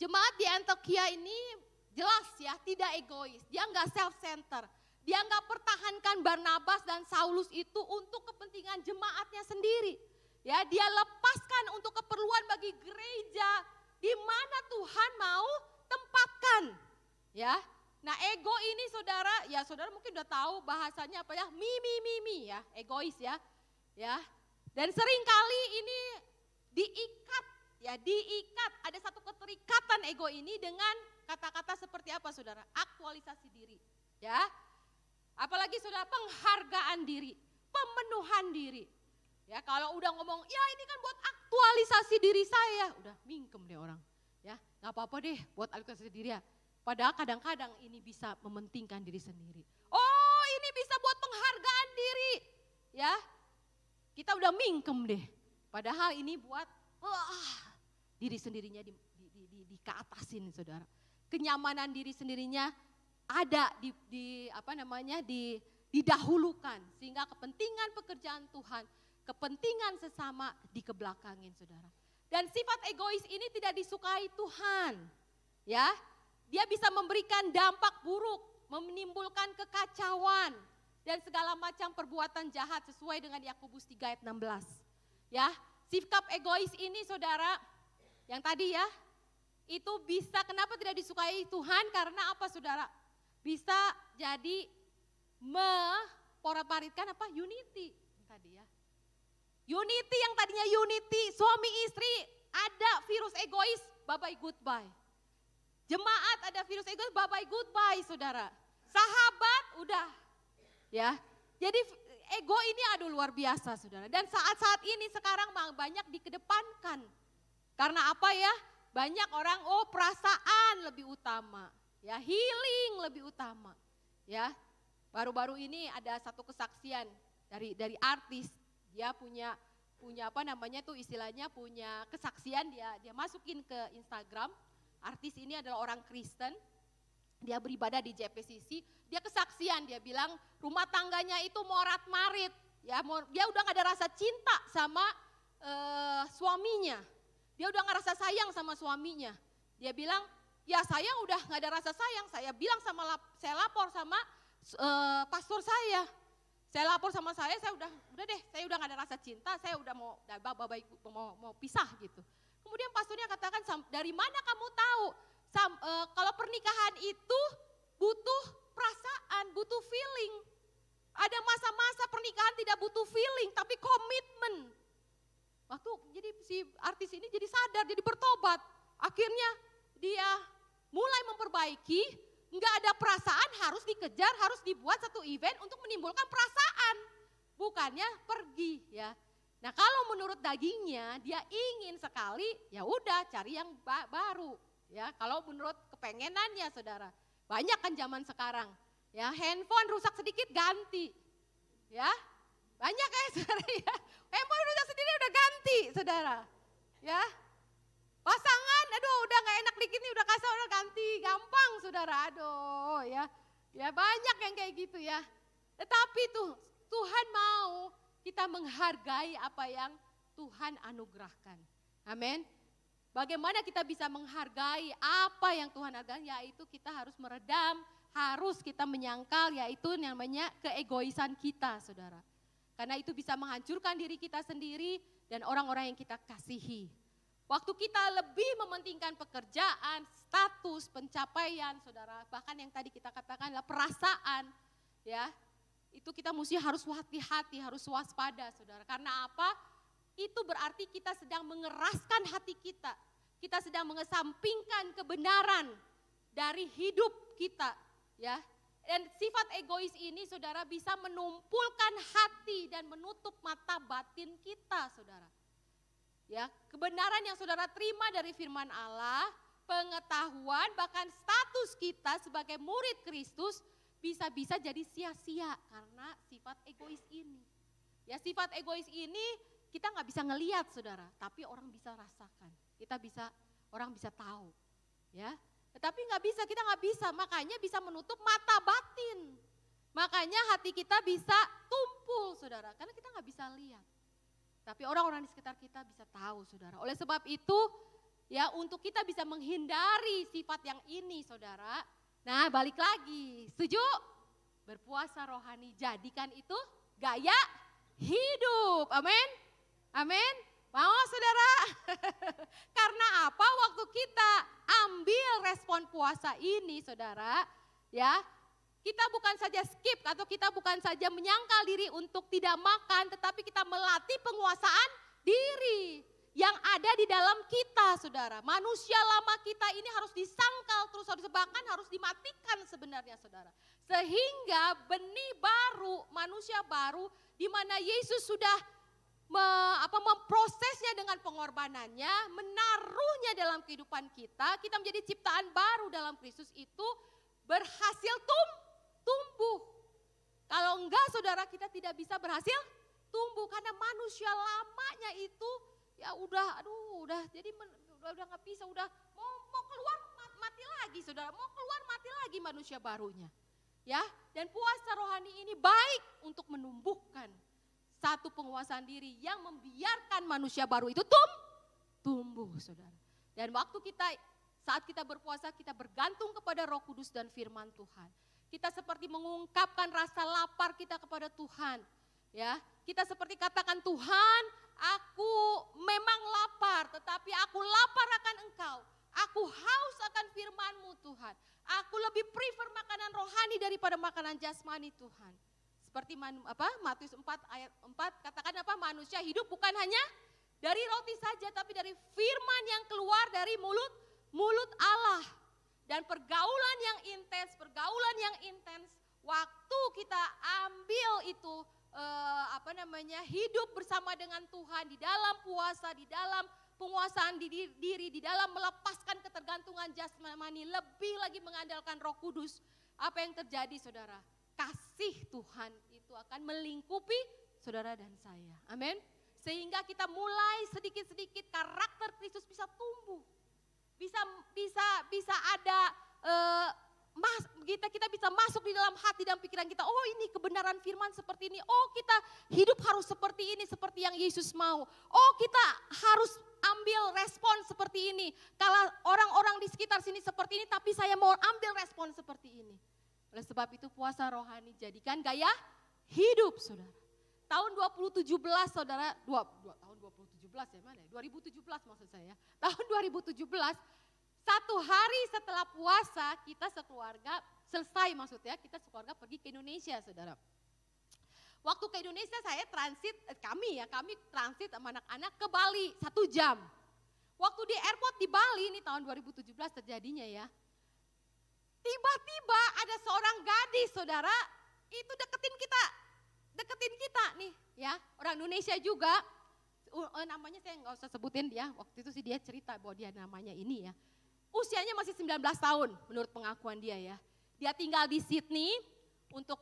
Jemaat di Antioquia ini jelas ya, tidak egois, dia enggak self-center. Dia nggak pertahankan Barnabas dan Saulus itu untuk kepentingan jemaatnya sendiri. Ya, dia lepaskan untuk keperluan bagi gereja di mana Tuhan mau tempatkan. Ya, nah ego ini saudara, ya saudara mungkin udah tahu bahasanya apa ya, mi ya, egois ya. Ya, dan seringkali ini diikat, ada satu keterikatan ego ini dengan kata-kata seperti apa saudara? Aktualisasi diri. Ya. Apalagi saudara penghargaan diri, pemenuhan diri. Ya kalau udah ngomong, ya ini kan buat aktualisasi diri saya. Udah mingkem deh orang. Ya gak apa-apa deh buat aktualisasi diri ya. Padahal kadang-kadang ini bisa mementingkan diri sendiri. Oh ini bisa buat penghargaan diri. Ya, kita udah mingkem deh. Padahal ini buat diri sendirinya dikeatasin, saudara. Kenyamanan diri sendirinya ada didahulukan, sehingga kepentingan pekerjaan Tuhan, kepentingan sesama dikebelakangin, saudara. Dan sifat egois ini tidak disukai Tuhan. Ya, dia bisa memberikan dampak buruk, menimbulkan kekacauan dan segala macam perbuatan jahat sesuai dengan Yakobus 3 ayat 16. Ya, sikap egois ini, saudara, yang tadi ya, itu bisa kenapa tidak disukai Tuhan? Karena apa, saudara? Bisa jadi memporak-paritkan unity tadi ya. Unity yang tadinya unity suami istri, ada virus egois, bye-bye goodbye. Jemaat ada virus egois, bye-bye goodbye, saudara. Sahabat udah ya. Jadi ego ini luar biasa, saudara. Dan saat-saat ini sekarang banyak dikedepankan. Karena apa ya? Banyak orang perasaan lebih utama, ya, healing lebih utama. Ya. Baru-baru ini ada satu kesaksian dari artis, dia punya istilahnya punya kesaksian, dia masukin ke Instagram. Artis ini adalah orang Kristen, dia beribadah di JPCC, dia kesaksian, dia bilang rumah tangganya itu morat-marit, ya, dia udah gak ada rasa cinta sama suaminya, dia udah gak rasa sayang sama suaminya. Dia bilang, ya saya udah gak ada rasa sayang, saya lapor sama pastor saya lapor sama saya udah deh, saya udah gak ada rasa cinta, saya udah mau pisah gitu. Kemudian pastornya katakan, dari mana kamu tahu kalau pernikahan itu butuh perasaan, butuh feeling. Ada masa-masa pernikahan tidak butuh feeling, tapi komitmen. Jadi si artis ini jadi sadar, jadi bertobat. Akhirnya dia mulai memperbaiki, nggak ada perasaan harus dikejar, harus dibuat satu event untuk menimbulkan perasaan. Bukannya pergi ya. Nah kalau menurut dagingnya dia ingin sekali, ya udah cari yang baru. Ya, kalau menurut kepengenannya, saudara, banyak kan zaman sekarang, ya, handphone rusak sedikit ganti, ya, banyak ya, saudara, ya, handphone rusak sedikit udah ganti, saudara, ya, pasangan, aduh, udah nggak enak dikit nih, udah kasar, udah ganti, gampang, saudara, aduh, ya, banyak yang kayak gitu ya. Tetapi tuh Tuhan mau kita menghargai apa yang Tuhan anugerahkan, amin. Bagaimana kita bisa menghargai apa yang Tuhan anugerahkan, yaitu kita harus meredam, harus kita menyangkal, yaitu namanya keegoisan kita, saudara. Karena itu bisa menghancurkan diri kita sendiri dan orang-orang yang kita kasihi. Waktu kita lebih mementingkan pekerjaan, status, pencapaian, saudara, bahkan yang tadi kita katakan adalah perasaan, ya, itu kita mesti harus hati-hati, harus waspada, saudara. Karena apa? Itu berarti kita sedang mengeraskan hati kita. Kita sedang mengesampingkan kebenaran dari hidup kita, ya. Dan sifat egois ini, saudara, bisa menumpulkan hati dan menutup mata batin kita, saudara. Ya, kebenaran yang saudara terima dari firman Allah, pengetahuan, bahkan status kita sebagai murid Kristus bisa-bisa jadi sia-sia karena sifat egois ini. Ya, sifat egois ini kita nggak bisa ngelihat, saudara, tapi orang bisa rasakan. Orang bisa tahu, ya. Tetapi kita nggak bisa, makanya bisa menutup mata batin. Makanya hati kita bisa tumpul, saudara, karena kita nggak bisa lihat. Tapi orang-orang di sekitar kita bisa tahu, saudara. Oleh sebab itu, ya, untuk kita bisa menghindari sifat yang ini, saudara. Nah, balik lagi, setuju? Berpuasa rohani, jadikan itu gaya hidup, amin. Amin, mau saudara? Karena apa? Waktu kita ambil respon puasa ini, saudara, ya, kita bukan saja skip atau kita bukan saja menyangkal diri untuk tidak makan, tetapi kita melatih penguasaan diri yang ada di dalam kita, saudara. Manusia lama kita ini harus disangkal, terus bahkan harus dimatikan sebenarnya, saudara. Sehingga benih baru, manusia baru, di mana Yesus sudah memprosesnya dengan pengorbanannya, menaruhnya dalam kehidupan kita menjadi ciptaan baru dalam Kristus itu berhasil tumbuh. Kalau enggak saudara, kita tidak bisa berhasil tumbuh. Karena manusia lamanya itu ya udah jadi udah nggak bisa, udah mau keluar mati lagi saudara, mau keluar mati lagi manusia barunya. Ya, dan puasa rohani ini baik untuk menumbuhkan satu penguasaan diri yang membiarkan manusia baru itu tumbuh saudara. Dan saat kita berpuasa, kita bergantung kepada Roh Kudus dan firman Tuhan. Kita seperti mengungkapkan rasa lapar kita kepada Tuhan. Ya, kita seperti katakan, Tuhan, aku memang lapar, tetapi aku lapar akan Engkau. Aku haus akan firman-Mu Tuhan. Aku lebih prefer makanan rohani daripada makanan jasmani Tuhan. Seperti Matius 4 ayat 4 katakan manusia hidup bukan hanya dari roti saja, tapi dari firman yang keluar dari mulut Allah. Dan pergaulan yang intens, waktu kita ambil itu hidup bersama dengan Tuhan di dalam puasa, di dalam penguasaan diri, di dalam melepaskan ketergantungan jasmani, lebih lagi mengandalkan Roh Kudus. Apa yang terjadi saudara? Kasih Tuhan itu akan melingkupi saudara dan saya. Amin. Sehingga kita mulai sedikit-sedikit karakter Kristus bisa tumbuh. Bisa ada kita bisa masuk di dalam hati dan pikiran kita, oh ini kebenaran firman seperti ini, oh kita hidup harus seperti ini, seperti yang Yesus mau. Oh kita harus ambil respon seperti ini. Kalau orang-orang di sekitar sini seperti ini, tapi saya mau ambil respon seperti ini. Oleh sebab itu puasa rohani jadikan gaya hidup saudara. Tahun 2017 saudara, tahun 2017 ya mana ya? 2017 maksud saya. Tahun 2017, satu hari setelah puasa kita sekeluarga selesai maksudnya, kita sekeluarga pergi ke Indonesia saudara. Waktu ke Indonesia saya transit, kami transit sama anak-anak ke Bali 1 jam. Waktu di airport di Bali, ini tahun 2017 terjadinya ya. Tiba-tiba ada seorang gadis saudara, itu deketin kita nih ya. Orang Indonesia juga, namanya saya nggak usah sebutin dia, waktu itu sih dia cerita bahwa dia namanya ini ya. Usianya masih 19 tahun menurut pengakuan dia ya. Dia tinggal di Sydney untuk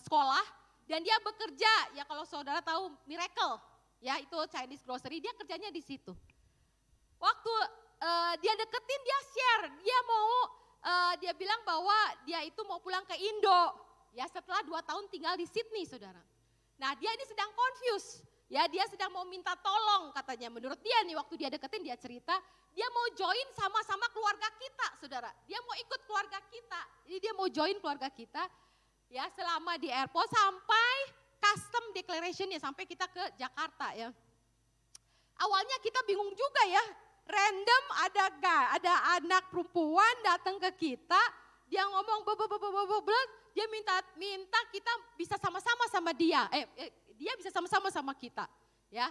sekolah. Dan dia bekerja, ya kalau saudara tahu Miracle, ya itu Chinese grocery, dia kerjanya di situ. Waktu dia deketin, dia share, dia bilang bahwa dia itu mau pulang ke Indo, ya setelah 2 tahun tinggal di Sydney saudara. Nah dia ini sedang confused, ya dia sedang mau minta tolong katanya, menurut dia nih waktu dia deketin dia cerita, dia mau join sama-sama keluarga kita saudara, dia mau ikut keluarga kita, jadi dia mau join keluarga kita. Ya selama di airport sampai custom declaration ya, sampai kita ke Jakarta ya. Awalnya kita bingung juga ya, random ada anak perempuan datang ke kita, dia ngomong dia minta kita bisa sama-sama sama dia, dia bisa sama-sama sama kita ya.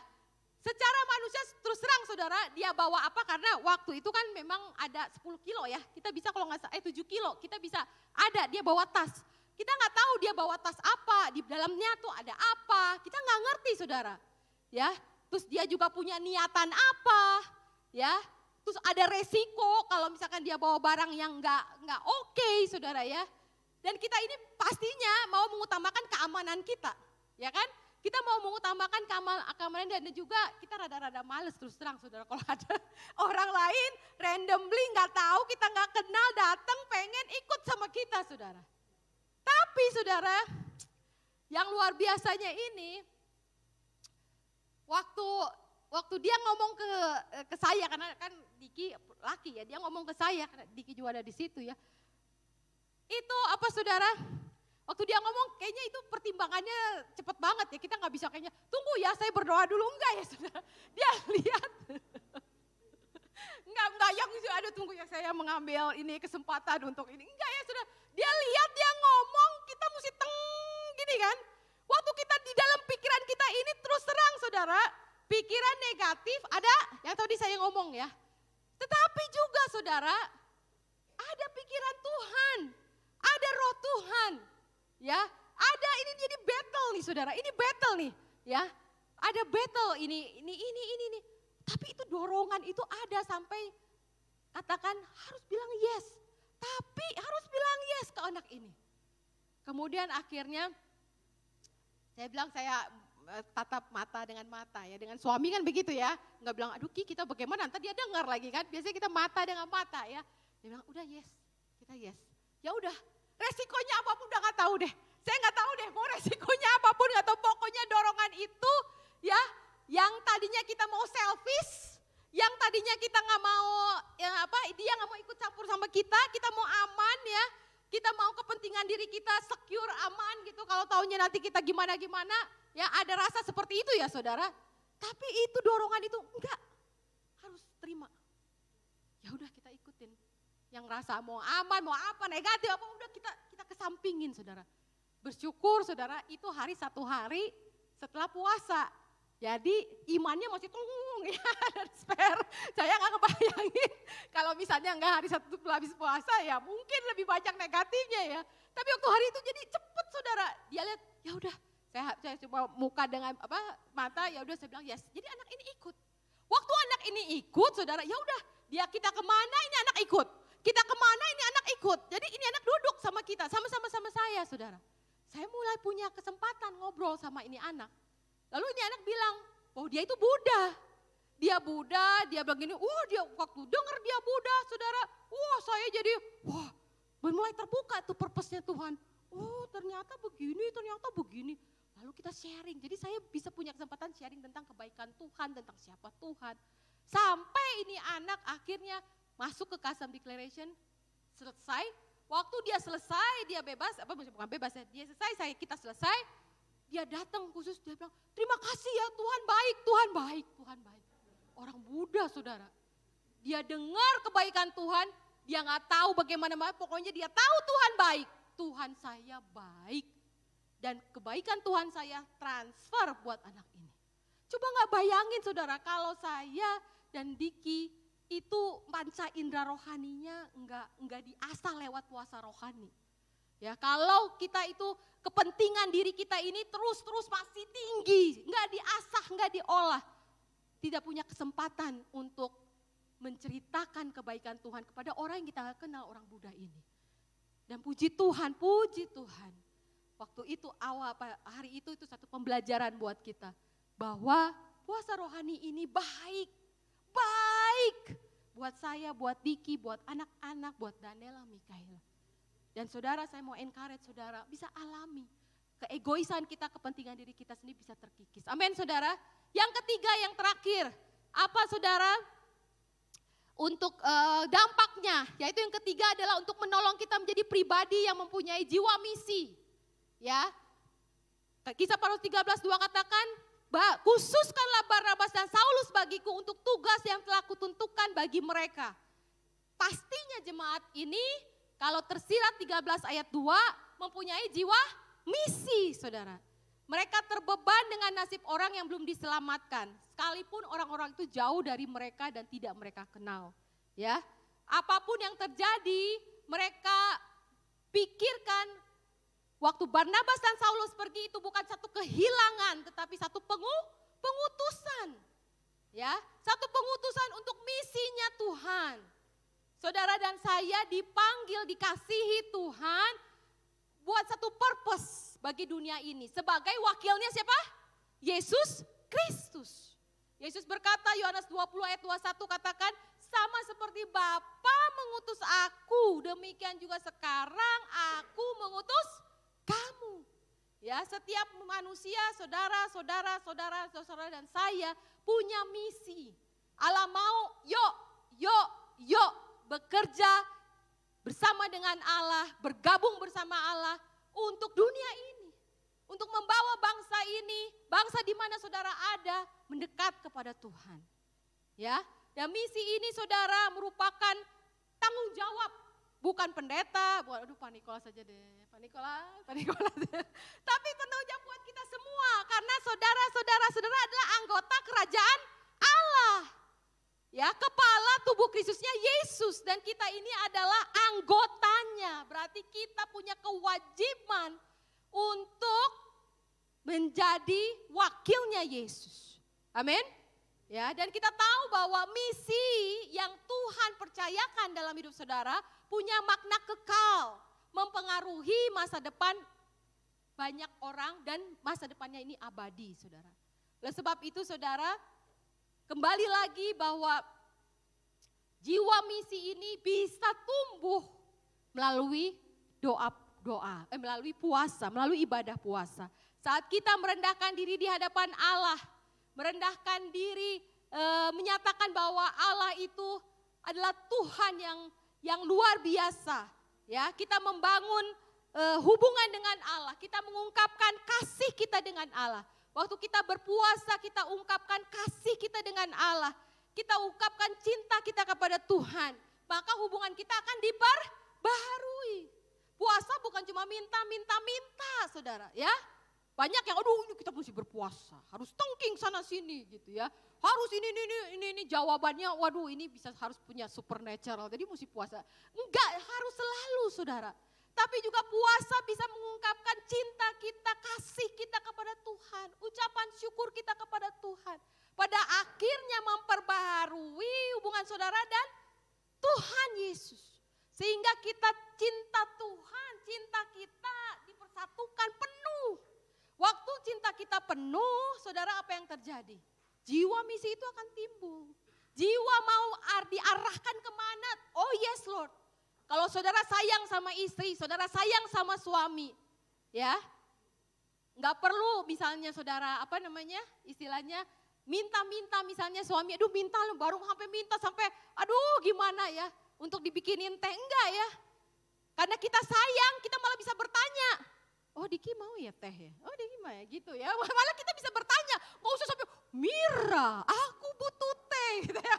Secara manusia terus terang saudara, dia bawa apa, karena waktu itu kan memang ada 10 kilo ya, kita bisa kalau nggak salah 7 kilo, kita bisa ada, dia bawa tas. Kita nggak tahu dia bawa tas apa, di dalamnya tuh ada apa, kita nggak ngerti saudara. Ya, terus dia juga punya niatan apa, ya. Terus ada resiko kalau misalkan dia bawa barang yang nggak oke, saudara ya. Dan kita ini pastinya mau mengutamakan keamanan kita, ya kan? Kita mau mengutamakan keamanan dan juga kita rada-rada males terus terang saudara, kalau ada orang lain randomly nggak tahu, kita nggak kenal datang pengen ikut sama kita saudara. Tapi saudara, yang luar biasanya ini, waktu dia ngomong ke saya, karena kan Diki laki ya, dia ngomong ke saya, karena Diki juga ada di situ ya. Itu apa saudara, waktu dia ngomong kayaknya itu pertimbangannya cepet banget ya, kita nggak bisa kayaknya, tunggu ya saya berdoa dulu, enggak ya saudara. Dia lihat, enggak yang aduh tunggu ya saya mengambil ini kesempatan untuk ini, enggak ya saudara. Dia lihat, dia ngomong, kita mesti gini kan. Waktu kita di dalam pikiran kita ini terus terang saudara, pikiran negatif ada, yang tadi saya ngomong ya. Tetapi juga saudara, ada pikiran Tuhan, ada roh Tuhan. Ya, ada ini jadi battle nih saudara, ini battle nih ya. Ada battle ini. Tapi itu dorongan itu ada sampai katakan harus bilang yes. Tapi harus bilang yes ke anak ini. Kemudian akhirnya Saya bilang saya tatap mata dengan mata ya, dengan suami kan begitu ya. Nggak bilang aduh Ki kita bagaimana, nanti dia dengar lagi kan. Biasanya kita mata dengan mata ya. Dia bilang udah yes, kita yes. Ya udah, resikonya apapun udah nggak tahu deh. Saya nggak tahu deh mau resikonya apapun nggak tahu. Pokoknya dorongan itu ya, yang tadinya kita mau selfish, yang tadinya kita nggak mau ya apa, dia nggak mau ikut campur sama kita mau aman ya, kita mau kepentingan diri kita secure aman gitu. Kalau taunya nanti kita gimana ya, ada rasa seperti itu ya saudara. Tapi itu dorongan itu enggak, harus terima. Ya udah kita ikutin. Yang rasa mau aman, mau apa negatif apa udah kita kesampingin saudara. Bersyukur saudara itu satu hari setelah puasa. Jadi imannya masih ya, dan spare. Saya nggak kebayangin kalau misalnya nggak hari satu habis puasa ya mungkin lebih banyak negatifnya ya. Tapi waktu hari itu jadi cepet saudara. Dia lihat ya udah saya coba muka dengan mata ya udah saya bilang yes. Jadi anak ini ikut. Waktu anak ini ikut saudara ya udah kita kemana ini anak ikut. Kita kemana ini anak ikut. Jadi ini anak duduk sama kita sama-sama sama saya saudara. Saya mulai punya kesempatan ngobrol sama ini anak. Lalu ini anak bilang, oh dia itu Buddha. Dia Buddha, dia bilang gini, dia waktu dengar dia Buddha saudara, saya jadi, mulai terbuka tuh purpose-nya Tuhan. Oh ternyata begini. Lalu kita sharing, jadi saya bisa punya kesempatan sharing tentang kebaikan Tuhan, tentang siapa Tuhan. Sampai ini anak akhirnya masuk ke Kasam Declaration, selesai. Waktu dia selesai, dia bebas, bukan bebas ya, dia selesai, kita selesai. Dia datang khusus, dia bilang, terima kasih ya Tuhan baik. Orang Buddha saudara. Dia dengar kebaikan Tuhan, dia gak tahu bagaimana, pokoknya dia tahu Tuhan baik. Tuhan saya baik. Dan kebaikan Tuhan saya transfer buat anak ini. Coba gak bayangin saudara, kalau saya dan Diki itu panca indera rohaninya enggak diasah lewat puasa rohani. Ya, kalau kita itu kepentingan diri kita ini terus masih tinggi, enggak diasah, enggak diolah. Tidak punya kesempatan untuk menceritakan kebaikan Tuhan kepada orang yang kita enggak kenal, orang Buddha ini. Dan puji Tuhan. Waktu itu hari itu satu pembelajaran buat kita. Bahwa puasa rohani ini baik. Buat saya, buat Diki, buat anak-anak, buat Danela, Mikaela. Dan saudara saya mau encourage saudara bisa alami. Keegoisan kita, kepentingan diri kita sendiri bisa terkikis. Amin saudara. Yang ketiga yang terakhir. Apa saudara? Untuk dampaknya. Yaitu yang ketiga adalah untuk menolong kita menjadi pribadi yang mempunyai jiwa misi. Ya. Kisah Para Rasul 13:2 katakan. Khususkanlah Barnabas dan Saulus bagiku untuk tugas yang telah kutentukan bagi mereka. Pastinya jemaat ini kalau tersirat 13 ayat 2 mempunyai jiwa misi saudara. Mereka terbeban dengan nasib orang yang belum diselamatkan. Sekalipun orang-orang itu jauh dari mereka dan tidak mereka kenal. Ya, apapun yang terjadi mereka pikirkan waktu Barnabas dan Saulus pergi itu bukan satu kehilangan tetapi satu pengutusan. Ya, satu pengutusan untuk misinya Tuhan. Saudara dan saya dipanggil, dikasihi Tuhan buat satu purpose bagi dunia ini. Sebagai wakilnya siapa? Yesus Kristus. Yesus berkata, Yohanes 20 ayat 21 katakan, sama seperti Bapa mengutus aku, demikian juga sekarang aku mengutus kamu. Ya, setiap manusia, saudara dan saya punya misi. Allah mau, yuk bekerja bersama dengan Allah, bergabung bersama Allah untuk dunia ini. Untuk membawa bangsa ini, bangsa di mana saudara ada, mendekat kepada Tuhan. Ya, dan misi ini saudara merupakan tanggung jawab. Bukan pendeta, Pak Nikola saja deh, Pak Nikola. Tapi tanggung jawab buat kita semua. Karena saudara adalah anggota kerajaan Allah. Ya, kepala tubuh Kristusnya Yesus dan kita ini adalah anggotanya. Berarti kita punya kewajiban untuk menjadi wakilnya Yesus. Amin. Ya, dan kita tahu bahwa misi yang Tuhan percayakan dalam hidup saudara punya makna kekal, mempengaruhi masa depan banyak orang dan masa depannya ini abadi, saudara. Oleh sebab itu, saudara, kembali lagi bahwa jiwa misi ini bisa tumbuh melalui melalui puasa, melalui ibadah puasa. Saat kita merendahkan diri di hadapan Allah, merendahkan diri, menyatakan bahwa Allah itu adalah Tuhan yang luar biasa. Ya, kita membangun hubungan dengan Allah, kita mengungkapkan kasih kita dengan Allah. Waktu kita berpuasa, kita ungkapkan kasih kita dengan Allah. Kita ungkapkan cinta kita kepada Tuhan. Maka hubungan kita akan diperbaharui. Puasa bukan cuma minta, saudara ya. Banyak yang, aduh kita mesti berpuasa. Harus tengking sana sini gitu ya. Harus ini jawabannya, waduh ini harus punya supernatural. Jadi mesti puasa. Enggak, harus selalu, saudara. Tapi juga puasa bisa mengungkapkan cinta kita, kasih kita kepada Tuhan. Ucapan syukur kita kepada Tuhan. Pada akhirnya memperbaharui hubungan saudara dan Tuhan Yesus. Sehingga kita cinta Tuhan, cinta kita dipersatukan penuh. Waktu cinta kita penuh, saudara, apa yang terjadi? Jiwa misi itu akan timbul. Jiwa mau diarahkan kemana? Oh yes Lord. Kalau saudara sayang sama istri, saudara sayang sama suami, ya, nggak perlu misalnya saudara istilahnya minta misalnya suami, aduh minta lo baru sampai aduh gimana ya untuk dibikinin teh, enggak ya, karena kita sayang kita malah bisa bertanya, oh Diki mau ya teh ya, oh Diki mau ya gitu ya, malah kita bisa bertanya, nggak usah sampai Mira aku butuh teh gitu ya,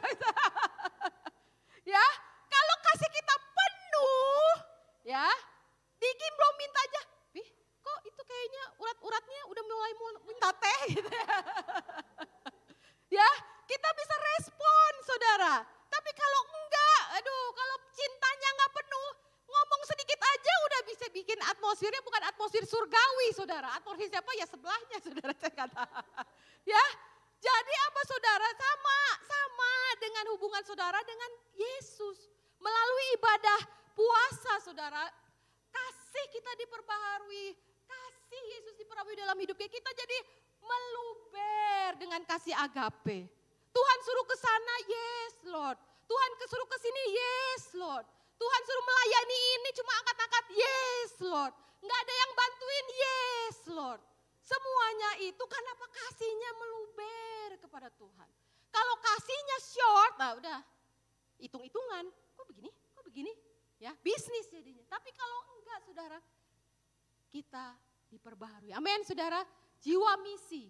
ya kalau kasih kita ya, Diki belum minta aja, kok itu kayaknya urat-uratnya udah mulai minta teh gitu ya. Ya, kita bisa respon saudara. Tapi kalau enggak, kalau cintanya enggak penuh, ngomong sedikit aja udah bisa bikin atmosfernya bukan atmosfer surgawi saudara. Atmosfer siapa? Ya sebelahnya saudara saya kata. Ya, jadi apa saudara? Sama dengan hubungan saudara dengan Yesus. Melalui ibadah puasa saudara, kasih kita diperbaharui, kasih Yesus diperbaharui dalam hidupnya, kita jadi meluber dengan kasih agape. Tuhan suruh ke sana, yes Lord. Tuhan suruh ke sini, yes Lord. Tuhan suruh melayani ini cuma angkat-angkat, yes Lord. Enggak ada yang bantuin, yes Lord. Semuanya itu karena apa? Kasihnya meluber kepada Tuhan. Kalau kasihnya short, nah udah hitung-hitungan, kok begini? Ya, bisnis jadinya. Tapi kalau enggak saudara, kita diperbaharui. Amin saudara, jiwa misi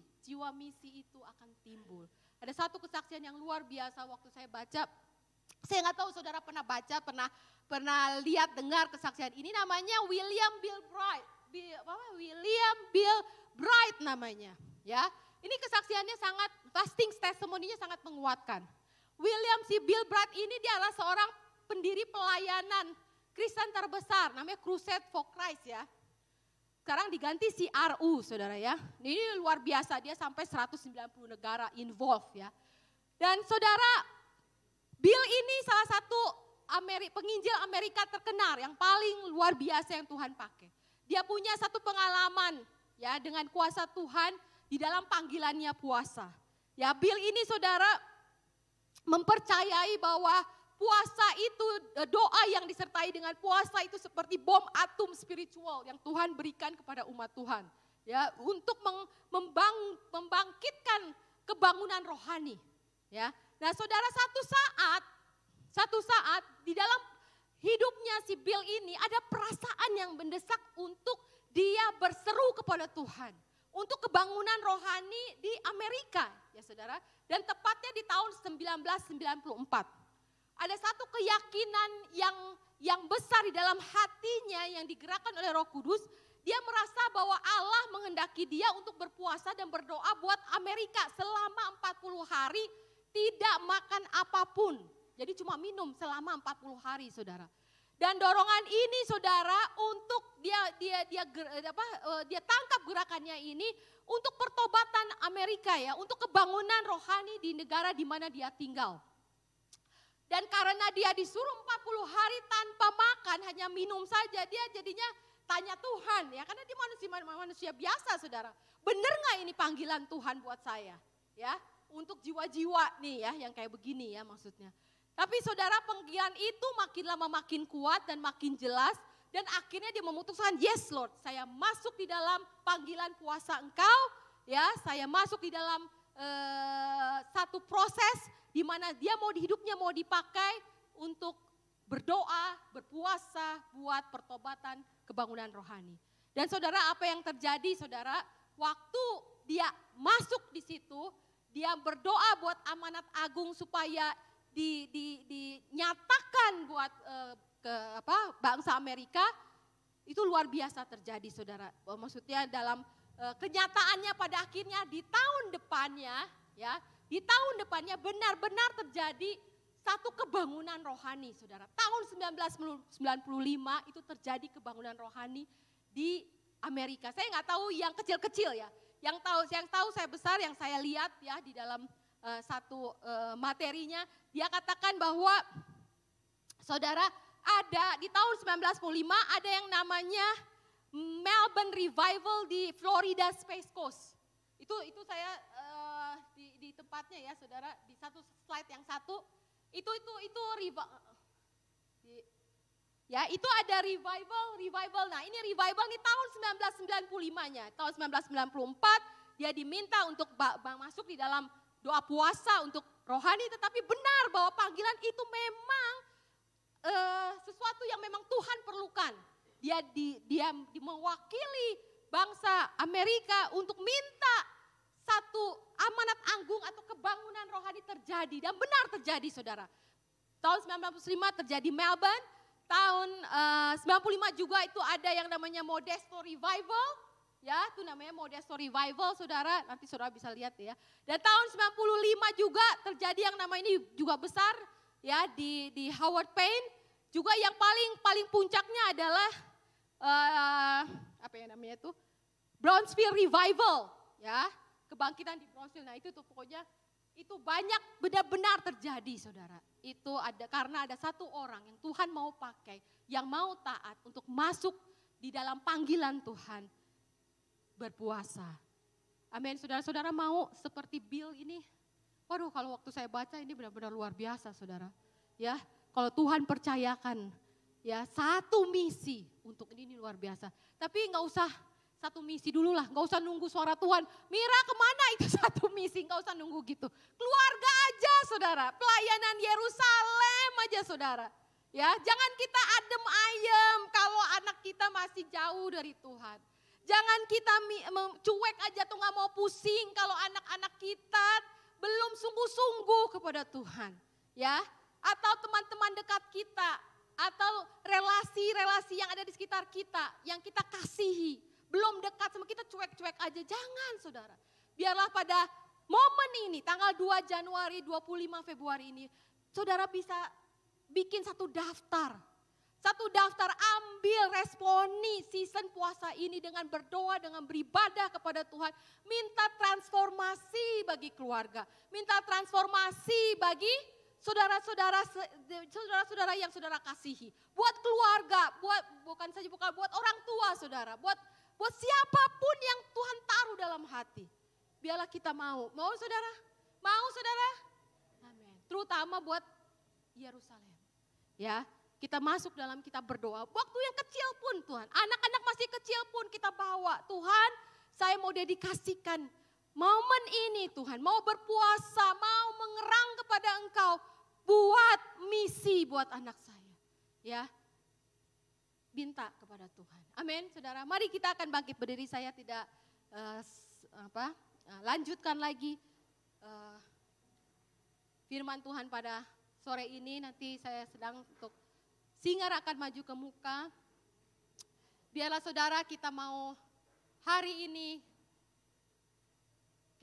itu akan timbul. Ada satu kesaksian yang luar biasa waktu saya baca. Saya nggak tahu saudara pernah baca, pernah lihat, dengar kesaksian ini, namanya William Bill Bright namanya. Ya, ini kesaksiannya sangat, fasting testimoninya sangat menguatkan. William C. Bill Bright ini dia adalah seorang pendiri pelayanan Kristen terbesar, namanya Crusade for Christ ya. Sekarang diganti CRU saudara ya. Ini luar biasa, dia sampai 190 negara involved ya. Dan saudara, Bill ini salah satu penginjil Amerika terkenal yang paling luar biasa yang Tuhan pakai. Dia punya satu pengalaman ya dengan kuasa Tuhan di dalam panggilannya puasa. Ya, Bill ini saudara mempercayai bahwa puasa itu, doa yang disertai dengan puasa itu seperti bom atom spiritual yang Tuhan berikan kepada umat Tuhan. Ya, untuk membangkitkan kebangunan rohani. Ya, nah saudara, satu saat di dalam hidupnya si Bill ini ada perasaan yang mendesak untuk dia berseru kepada Tuhan. Untuk kebangunan rohani di Amerika ya saudara. Dan tepatnya di tahun 1994. Ada satu keyakinan yang besar di dalam hatinya yang digerakkan oleh Roh Kudus. Dia merasa bahwa Allah menghendaki dia untuk berpuasa dan berdoa buat Amerika selama 40 hari tidak makan apapun. Jadi cuma minum selama 40 hari saudara. Dan dorongan ini saudara untuk dia tangkap gerakannya ini untuk pertobatan Amerika ya. Untuk kebangunan rohani di negara di mana dia tinggal. Dan karena dia disuruh 40 hari tanpa makan, hanya minum saja, dia jadinya tanya Tuhan ya, karena dia manusia biasa saudara. Bener gak ini panggilan Tuhan buat saya? Ya, untuk jiwa-jiwa nih ya yang kayak begini ya maksudnya. Tapi saudara, panggilan itu makin lama makin kuat dan makin jelas. Dan akhirnya dia memutuskan, yes Lord, saya masuk di dalam panggilan kuasa Engkau. Ya, saya masuk di dalam satu proses di mana dia hidupnya mau dipakai untuk berdoa, berpuasa, buat pertobatan, kebangunan rohani. Dan saudara, apa yang terjadi saudara, waktu dia masuk di situ, dia berdoa buat amanat agung supaya dinyatakan buat bangsa Amerika, itu luar biasa terjadi saudara. Maksudnya dalam kenyataannya pada akhirnya di tahun depannya ya, di tahun depannya benar-benar terjadi satu kebangunan rohani saudara. Tahun 1995 itu terjadi kebangunan rohani di Amerika. Saya nggak tahu yang kecil-kecil ya. Yang tahu saya besar, yang saya lihat ya di dalam satu materinya, dia katakan bahwa saudara, ada di tahun 1995 ada yang namanya Melbourne Revival di Florida Space Coast. Itu saya di tempatnya ya saudara, di satu slide yang satu itu ya itu ada revival. Nah ini revival di tahun 1995-nya. Tahun 1994 dia diminta untuk masuk di dalam doa puasa untuk rohani, tetapi benar bahwa panggilan itu memang sesuatu yang memang Tuhan perlukan. Dia mewakili bangsa Amerika untuk minta satu amanat agung atau kebangunan rohani terjadi, dan benar terjadi saudara. Tahun 1995 terjadi Melbourne, tahun 95 juga itu ada yang namanya Modesto Revival, ya itu namanya Modesto Revival saudara, nanti saudara bisa lihat ya. Dan tahun 95 juga terjadi yang nama ini juga besar ya di Howard Payne, juga yang paling puncaknya adalah apa ya namanya itu Brownsville Revival ya, kebangkitan di Brownsville. Nah itu tuh pokoknya itu banyak benar-benar terjadi saudara. Itu ada karena ada satu orang yang Tuhan mau pakai, yang mau taat untuk masuk di dalam panggilan Tuhan, berpuasa. Amin. Saudara-saudara mau seperti Bill ini? Waduh, kalau waktu saya baca ini benar-benar luar biasa saudara. Ya, kalau Tuhan percayakan ya satu misi untuk ini luar biasa. Tapi nggak usah satu misi dulu lah, nggak usah nunggu suara Tuhan. Mira kemana itu satu misi, nggak usah nunggu gitu. Keluarga aja saudara, pelayanan Yerusalem aja saudara. Ya, jangan kita adem ayem kalau anak kita masih jauh dari Tuhan. Jangan kita cuek aja tuh nggak mau pusing kalau anak-anak kita belum sungguh-sungguh kepada Tuhan. Ya, atau teman-teman dekat kita, atau relasi-relasi yang ada di sekitar kita, yang kita kasihi. Belum dekat sama kita, cuek-cuek aja. Jangan saudara. Biarlah pada momen ini, tanggal 2 Januari, 25 Februari ini, saudara bisa bikin satu daftar. Satu daftar, ambil responi season puasa ini dengan berdoa, dengan beribadah kepada Tuhan. Minta transformasi bagi keluarga. Minta transformasi bagi saudara-saudara yang saudara kasihi. Buat keluarga, bukan buat orang tua saudara. Buat siapapun yang Tuhan taruh dalam hati. Biarlah kita mau. Mau saudara? Mau saudara? Amin. Terutama buat Yerusalem. Ya, kita masuk dalam, kita berdoa. Waktu yang kecil pun Tuhan. Anak-anak masih kecil pun kita bawa. Tuhan, saya mau dedikasikan momen ini Tuhan. Mau berpuasa, mau mengerang kepada Engkau. Buat misi buat anak saya. Ya. Minta kepada Tuhan. Amin, saudara. Mari kita akan bangkit berdiri. Saya tidak lanjutkan lagi firman Tuhan pada sore ini. Nanti saya sedang untuk Singar akan maju ke muka. Biarlah saudara kita mau hari ini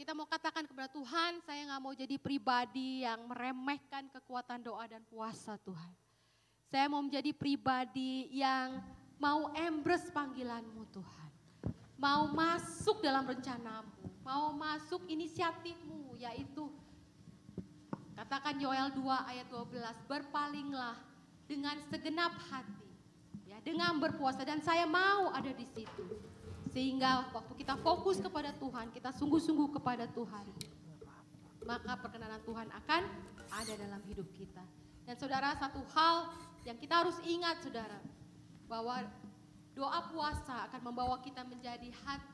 kita mau katakan kepada Tuhan, saya nggak mau jadi pribadi yang meremehkan kekuatan doa dan puasa Tuhan. Saya mau menjadi pribadi yang mau embrace panggilan-Mu Tuhan. Mau masuk dalam rencana-Mu. Mau masuk inisiatif-Mu, yaitu katakan Yoel 2 ayat 12. Berpalinglah dengan segenap hati. Ya, dengan berpuasa, dan saya mau ada di situ. Sehingga waktu kita fokus kepada Tuhan, kita sungguh-sungguh kepada Tuhan, maka perkenanan Tuhan akan ada dalam hidup kita. Dan saudara, satu hal yang kita harus ingat saudara, bahwa doa puasa akan membawa kita menjadi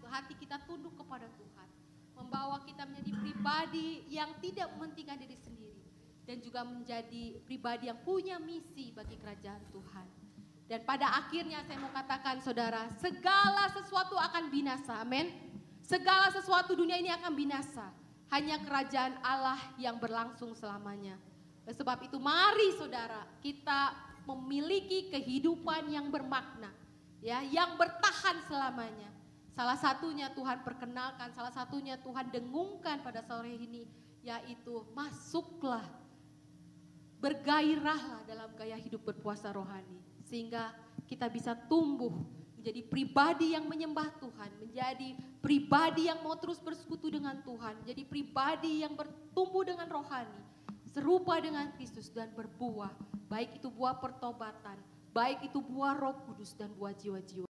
hati kita tunduk kepada Tuhan. Membawa kita menjadi pribadi yang tidak mementingkan diri sendiri. Dan juga menjadi pribadi yang punya misi bagi kerajaan Tuhan. Dan pada akhirnya saya mau katakan saudara, segala sesuatu akan binasa, amin. Segala sesuatu dunia ini akan binasa. Hanya kerajaan Allah yang berlangsung selamanya. Oleh sebab itu mari saudara, kita memiliki kehidupan yang bermakna, ya, yang bertahan selamanya. Salah satunya Tuhan perkenalkan, salah satunya Tuhan dengungkan pada sore ini, yaitu masuklah, bergairahlah dalam gaya hidup berpuasa rohani. Sehingga kita bisa tumbuh menjadi pribadi yang menyembah Tuhan, menjadi pribadi yang mau terus bersekutu dengan Tuhan, menjadi pribadi yang bertumbuh dengan rohani, serupa dengan Kristus dan berbuah, baik itu buah pertobatan, baik itu buah Roh Kudus dan buah jiwa-jiwa.